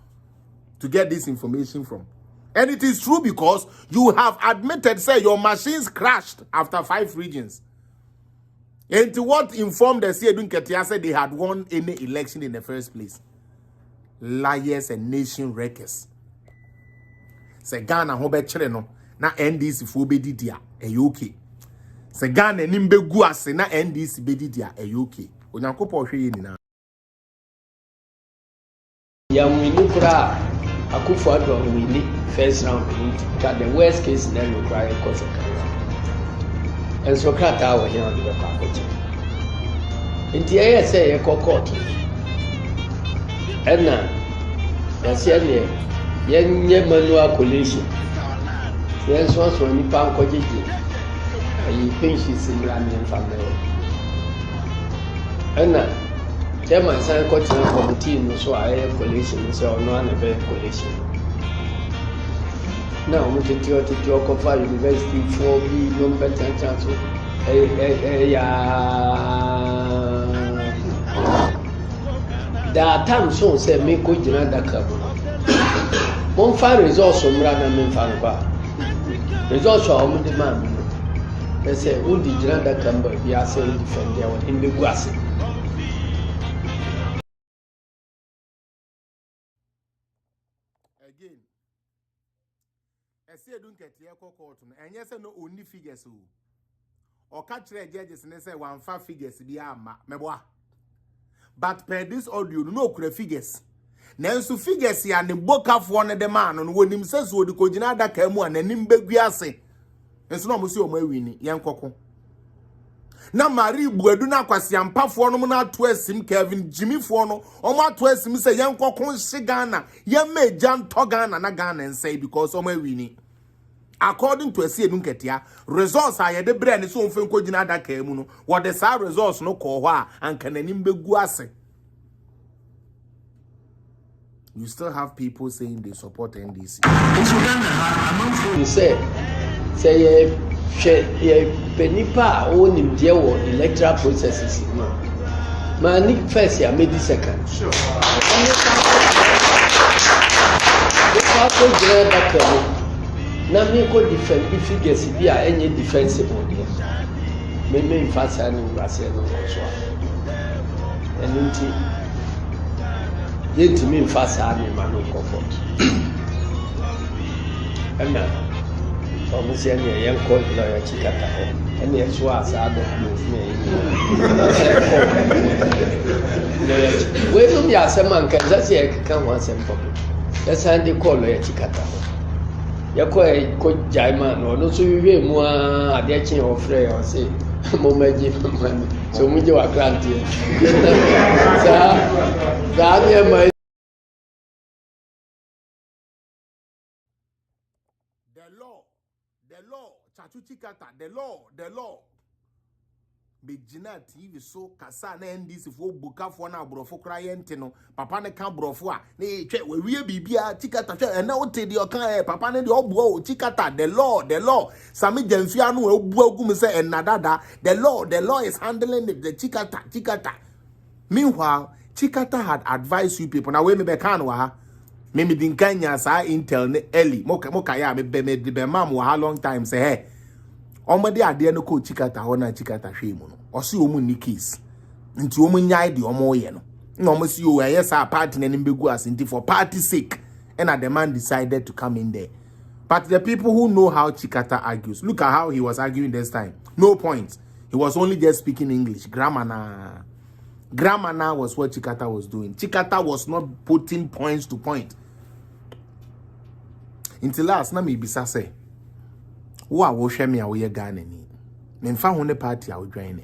Speaker 1: to get this information from. And it is true because you have admitted, say, your machines crashed after 5 regions. And to what informed the Siedun Ketia said they had won any election in the first place. Liars and nation wreckers. Se Ghana hobe chreno na NDC fu bedidia okay. Se Ghana nimbe guase na NDC bedidia okay. Onyankopɔ hwe ye nyina.
Speaker 4: Ya mwini kura Akufo-Addo winni first round that the worst case scenario require cause of. And so Krata was here on the nti ɛyɛ sɛ yɛkɔ court ɛna yɛsɛ ne yɛnyɛ manual collation yɛnso aso nipa nkɔgyegye ayi pension simra ne mfamɛwɔ ɛna chairman san kɔtena committee no so a ɛyɛ collation no sɛ ɔno ana bɛyɛ collation na ɔmo tete ɔkɔfa university foɔ bi nom bɛtɛntɛn so da time so sɛ mekɔ gyina daka mu momfa results mmra na memfa nkɔ a results a ɔmo de maa me no ɛ sɛ wodi gyina daka mu baabi asɛ wo defend a wɔde mbɛgu ase
Speaker 1: again ɛsɛ edu nkɛteɛ kɔ court no ɛnyɛ sɛ no onni figures o ɔka kyerɛ judges ne sɛ wɔamfa figures bi ama mɛboa but per this audio no okura figures nanso figures ya ne bokafoɔ ne de ma no wonim sɛ so odi kogina adaka mu a nanim begui ase nso no mo si o ma wini yen kɔkɔ na mari buadu na kwasiampafoɔ no na ato asim Kevin Jimmyfoɔ no ɔmo ato asim sɛ yen kɔkɔ hye Ghana yen meja ntɔ Ghana na Ghana nsɛ because ɔmo wini according to esi edu nketia results a yɛde brɛ ne so mfen kogina adaka mu no wɔde saa results no kɔ hɔ a anka nanim begu ase. You still have people saying they support NDC.
Speaker 4: Say ye penipa o nimdie wo electoral processes no. Mani first ya maybe second. Sure. Na me ko defend the figures bi a enye defensible there. Me mfasa ni ngase no so. Enunti yentimi mfasa ni manu comfort. Ena omo se ne yen ko lawyer chikata ho. Ene so asa document me. We no bi asema nka zase e kan ho asem problem. Esa ndi call lawyer chikata ho. Yako ko jaima no no so wiwe mu a ade chen ofre o say mo maji mani so mu je wa grant ye za me mai
Speaker 1: the law chachuchi kata the law Bejina TV so kasa na NDC fo bukafo na abrofo kra yente no papa ne ka brofo a na etwe we bibia tikata twa na wote de okan papa ne de obuo o tikata the law sami jamfia no obuo agum se enadada the law is handling the tikata meanwhile tikata had advised you people na we me be kan wa ha me dinkanya sa intel ne early moka ya me be mam wa long time say hey omode ade no ko chikata ho na chikata hwemu no osi omu ni case nti omu nyai de omo ye no na omo si o yes our party na mbegu as nti for party sake and the man decided to come in there. But the people who know how Chikata argues, look at how he was arguing this time. No point. He was only just speaking English. Grammar na was what Chikata was doing. Chikata was not putting points to point. Until last na me bisa say wa wo hwe me a wo ye Ghana ni me mfa ho ne party a wo dwan ne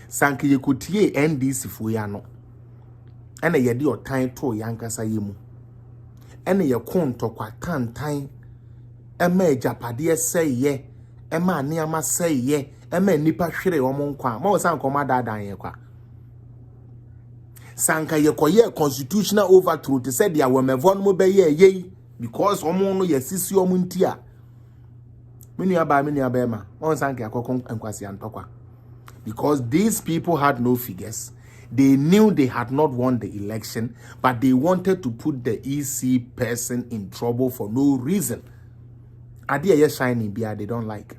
Speaker 1: sanke ye kotie NDC fo ya no ene ye de otan to yankasa ye mu ene ye kontokwa tantan ema ejapade eseye ema aniama seye ema nipa hwere omo nkwa ma wo sanko ma dadan ye kwa sanka ye koye constitutional overthrow to say dia wemevon mo be ye because omo no ye sisi omo ntia mini aba ma on sanke akokon enkwasi antokwa because these people had no figures. They knew they had not won the election, but they wanted to put the EC person in trouble for no reason. Idea yes shining beer they don't like.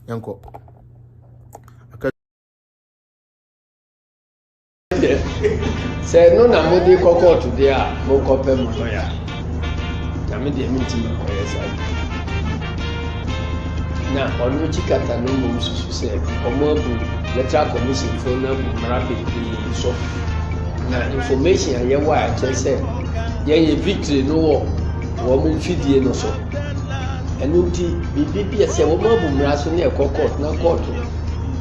Speaker 1: Yanko.
Speaker 4: Say no na modi koko today a mo kope mo ya. Na me dey meeting ko yes. Na onu Chikata no mo susu say omo abu electoral commission for na marabi so na information aye wa a che say ye victory no wo mo fidie no so enu ti bibia say wo mo abu mra so na court na court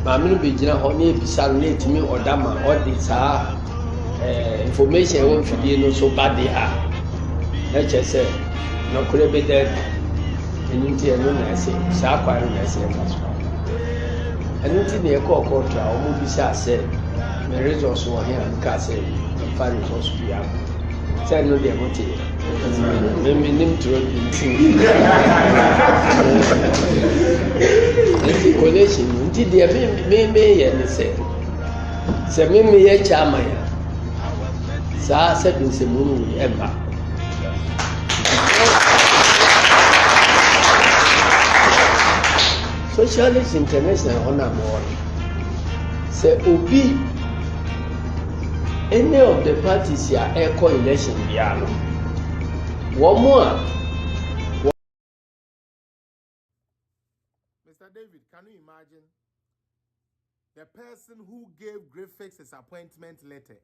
Speaker 4: maame no bɛgyina hɔ ne ebisa no ne etimi ɔdama ɔde saa information ɛwɔ mfidie no so ba de ha ɛkyɛ sɛ nɔkora bi dɛ ɛno nti ɛno na ɛsɛ saa kwan no na ɛsɛ ɛfa so ɛno nti na ɛkɔ ɔkɔɔtɔ a wɔn bisa sɛ na results wɔ he a nka sɛ ɛfa results bi ama sɛ ɛno deɛ mo te mmemme nim turo bi nti nti collation nti deɛ mmemme yɛ ne sɛ mmemme yɛ kyɛ ama ya saa sɛ nsɛmmu no wɔ ɛmba. Socialist International Honorable say obi any of the parties here echo election biano one more.
Speaker 1: Mr. David, can you imagine the person who gave Griffiths his appointment letter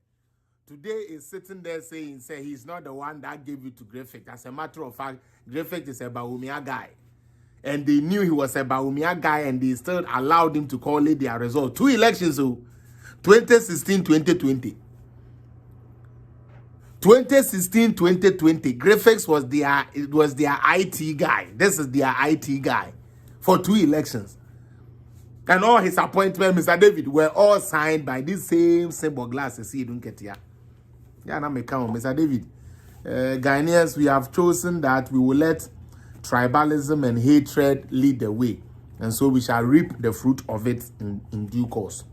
Speaker 1: today is sitting there saying he's not the one that gave it to Griffiths. As a matter of fact, Griffiths is a Baumia guy. And they knew he was a Baumia guy, and they still allowed him to call it their result. 2 elections, 2016, 2020. 2016, 2020. Griffiths was their IT guy. This is their IT guy for 2 elections. And all his appointments, Mr. David, were all signed by this same symbol glasses. See, don't get here. Yeah, now me count, Mr. David. Ghanaians, we have chosen that we will let tribalism and hatred lead the way, and so we shall reap the fruit of it in due course.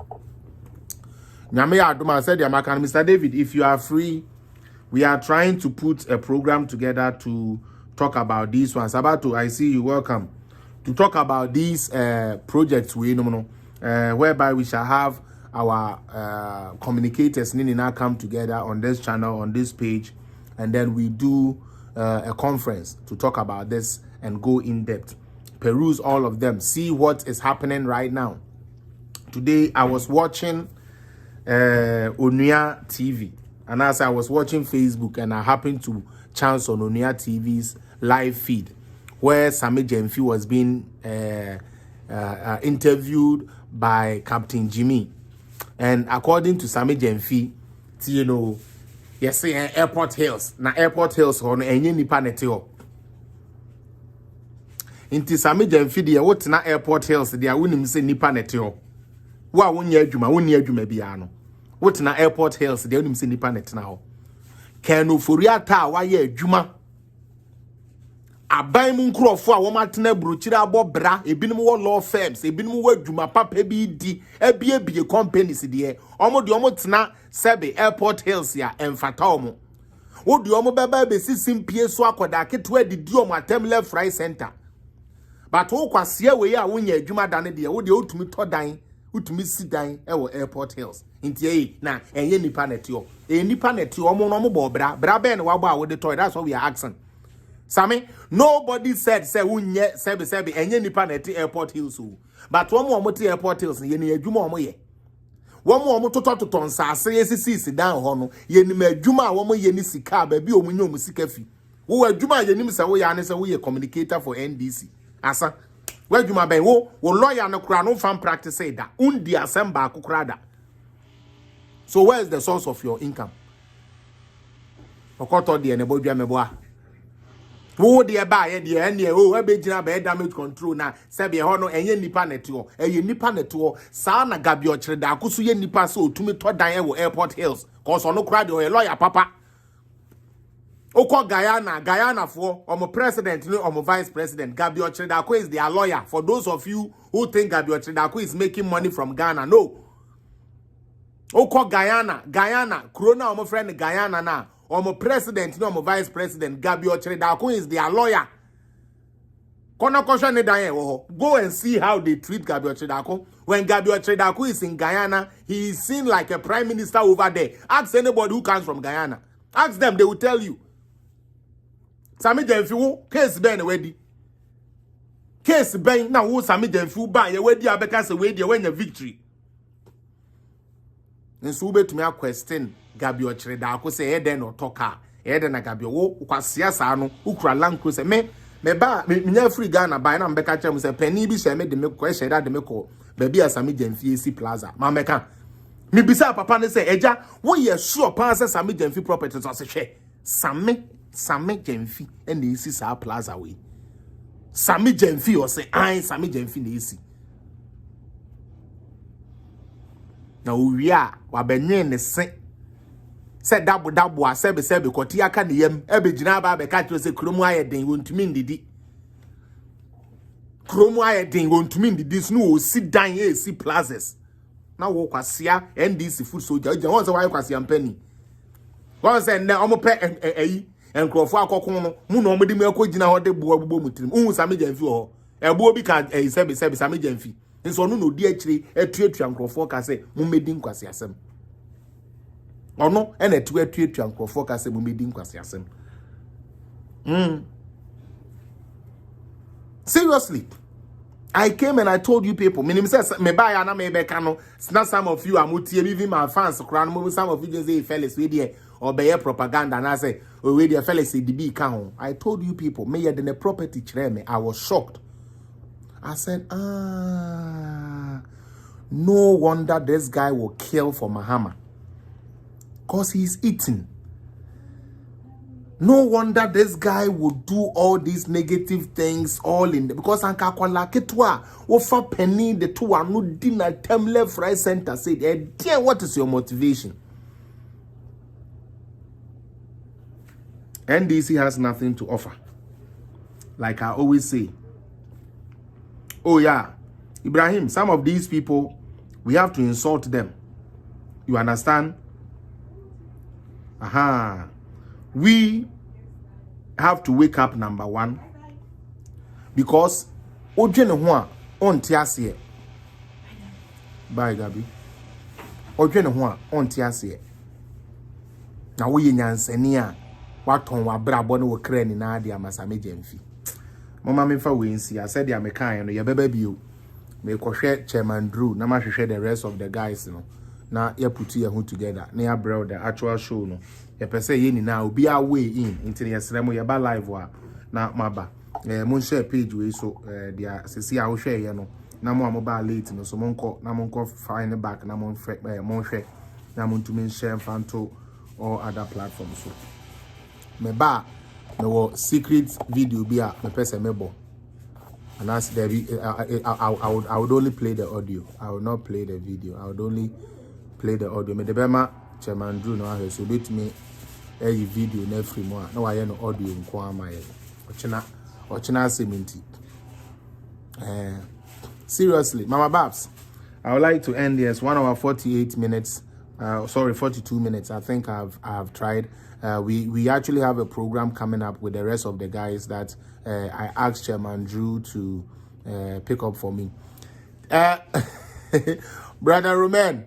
Speaker 1: Mr. David, if you are free, we are trying to put a program together to talk about these ones. I see you, welcome, to talk about these projects whereby we shall have our communicators now come together on this channel, on this page, and then we do a conference to talk about this and go in depth, peruse all of them, see what is happening right now. Today I was watching Onuya TV, and as I was watching Facebook, and I happened to chance on Onuya TV's live feed where Sami Jemfi was being interviewed by Captain Jimmy. And according to Sami Jemfi, you know, yes, Airport Hills. Na Airport Hills on enye nipa nete ho. Inti Sami Jemfi de what na Airport Hills de a wonim se nipa nete ho. Wo a wonya adwuma, wonni adwuma bia no. What na Airport Hills de wonim se nipa nete na ho. Kanu Foriata wa ye adwuma. Aban mu nkrofo a wo matena bruchira abo bra, ebinim wo law firms, ebinim wo adwuma papa bi di, ebie companies de omo de omo tena Sebe Airport Hills ya emfata omo. Wo de omo beba be simpie so akoda keto di omo atem left right center. But wo kwase we ya wonya adwuma dane de wo de otumi to dan, utumi si dan e wo Airport Hills. Ntie na enye nipa netio. Nipa netio omo no mo bo bra be ne wabo a wo de toy. That's what we are asking. Sami, nobody said say unye sebe enye nipa neti Airport Hills. But omo ti Airport Hills ye ne adwuma omo ye. Womo toton sase yesisi dan ho no ye nim adwuma a womo ye ni sika ba bi omunye omu sika fi wo adwuma ye nim se wo ya ne se wo ye communicator for NDC asa wo adwuma ben wo lawyer no kura no fan practice da undi assemble akukura da. So where is the source of your income? Okoto de ne bodwa meboa wo de ba ye de ene o abegina ba damage control na sebe ho no enye nipa neto eye nipa neto saa na gabi ochire da akoso ye nipa so otumi to dan e wo Airport Hills cause ono kra de o lawyer papa okọ Guyana for omo president no omo vice president Gabi ochire da is their lawyer. For those of you who think Gabi ochire da is making money from Ghana, no. Okọ Guyana corona omo friend Guyana na omo president no omo vice president Gabi Ochredako is their lawyer. Kono kosho ne dan wo. Go and see how they treat Gabi Ochredako. When Gabi Ochredako is in Guyana, he is seen like a prime minister over there. Ask anybody who comes from Guyana. Ask them, they will tell you. Sami Jemfi case ben wedi. Case ben na wo Sami Jemfi ba ye wedi abeka se wedi when your victory. Nso ubetumi a question Gabi Ochredako say e den no toka e den na Gabi wo kwasea sa no ukura Land Cruiser me me ba me free Ghana buy na mbeka chem say penny bi she me de me ko she da de me ko baby asami Jemfi AC Plaza ma meka me bisa papa ne say eja wo ye sure pa say Sami Jemfi property so say hwe Sami Jemfi and the AC sa Plaza we Sami Jemfi or say I Sami Jemfi na AC na we a wa benye ne se said double a sebe ko ti aka ne yam ebe gina ba be ka say kromu aye den wontumi ndidi kromu aye den wontumi ndidi sno o sit down here see plazas na wo kwasia NDC food soldier je won say why kwasia mpani won say na omo pe eyi enkrofo akokon no mu na omo di me akogina ho de bo abubo mutirim hu Sami Jemfi ho ebuo bi ka sebe Sami Jemfi nso no di akire etuatua enkrofo ka say mu medi nkwasi asem ono ene etuatua enkrofo ka say mu medi nkwasi asem seriously I came and I told you people, me say me buy na me be kano. Now some of you are mutie, even my fans crown. Some of you just say fellas we there or be propaganda. And I say, oh we there fellas say the big can. I told you people, me had the property chere me. I was shocked. I said, no wonder this guy will kill for Mahama, cause he's eating. No wonder this guy would do all these negative things all in because anka kwala ketwa ofa penny the two are no dinner term left right center said dear what is your motivation? NDC has nothing to offer. Like I always say, oh yeah, Ibrahim, some of these people we have to insult them, you understand? We have to wake up, number one, because Ojene Hua on Tiasie. Bye, Gabi. Ojene Hua on Tiasie. Now we Yansenia, what on wa brabon wo crane na dia Sami Jemfi. Mama me fa we see. I said ya me kan no ye bebe bio. Me ko hwe Chairman Drew na ma hwe the rest of the guys no. Na ya put ye who together. Na ya bro the actual show no. Ye pese ye ni na obi a way in into ye sremo ye ba live wa na maba. Mon share page we so dia sesi a wo hwe ye no. Na mo ba late no so monko find back na mon hwe na mon to share fanto or other platforms so. Me ba me wo secret video bi a me pese me bo. And as there I would only play the audio. I would not play the video. I would only play the audio. Me the bema Chairman Drew no ahwe so bit me a video na free mo na wa ye no audio nko amaye. Ochina sementi. Seriously, Mama Babs, I would like to end this 1 hour 48 minutes. 42 minutes. I think I've tried. We actually have a program coming up with the rest of the guys that I asked Chairman Drew to pick up for me. Brother Roman,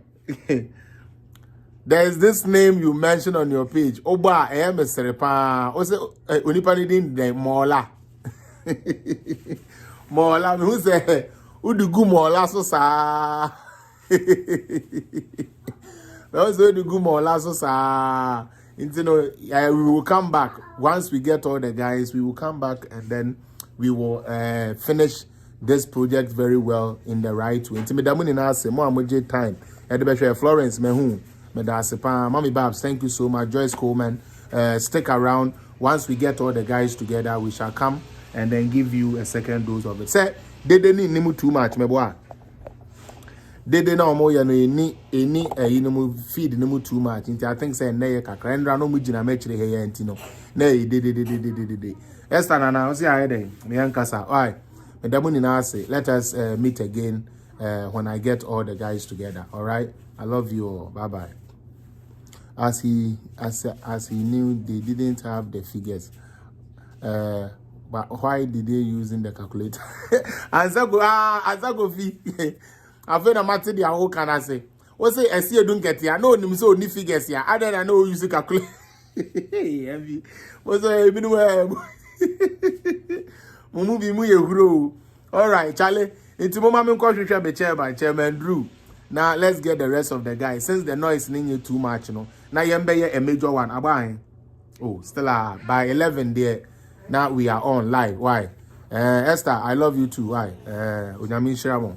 Speaker 1: there is this name you mentioned on your page. Oba, I am a Serepa. Also, Unipani the Mola. Mola, who say, Udugu Mola so sa. Those who do Mola so sa. We will come back once we get all the guys. We will come back and then we will finish this project very well in the right way. Time. Florence Mehu, Mommy Babs, thank you so much. Joyce Coleman, stick around. Once we get all the guys together, we shall come and then give you a second dose of it. Say, they didn't need too much, my boy. They no more ya no any no feed no too much. I think say na ye kakra ndra no mu gina mechire he ya ntino. Na ye de. Esther na na o si aye dey. Me yankasa. Oi. Me damu ni na say let us meet again when I get all the guys together. All right? I love you all. Bye-bye. As he knew they didn't have the figures. But why did they using the calculator? Answer go fee. I feel I'm at the whole can I say. What say I see you don't get here. No, you so ni figures here. I don't know you calculate. Heavy. What's a bit where movie mu grow. All right, Charlie. It's mama me call you chair by Chairman Drew. Now let's get the rest of the guys. Since the noise is you too much, you know. Now you a major one. Abai. Oh, still by 11 there. Now we are on live. Why? Esther, I love you too. Why? Onyame Shiramo.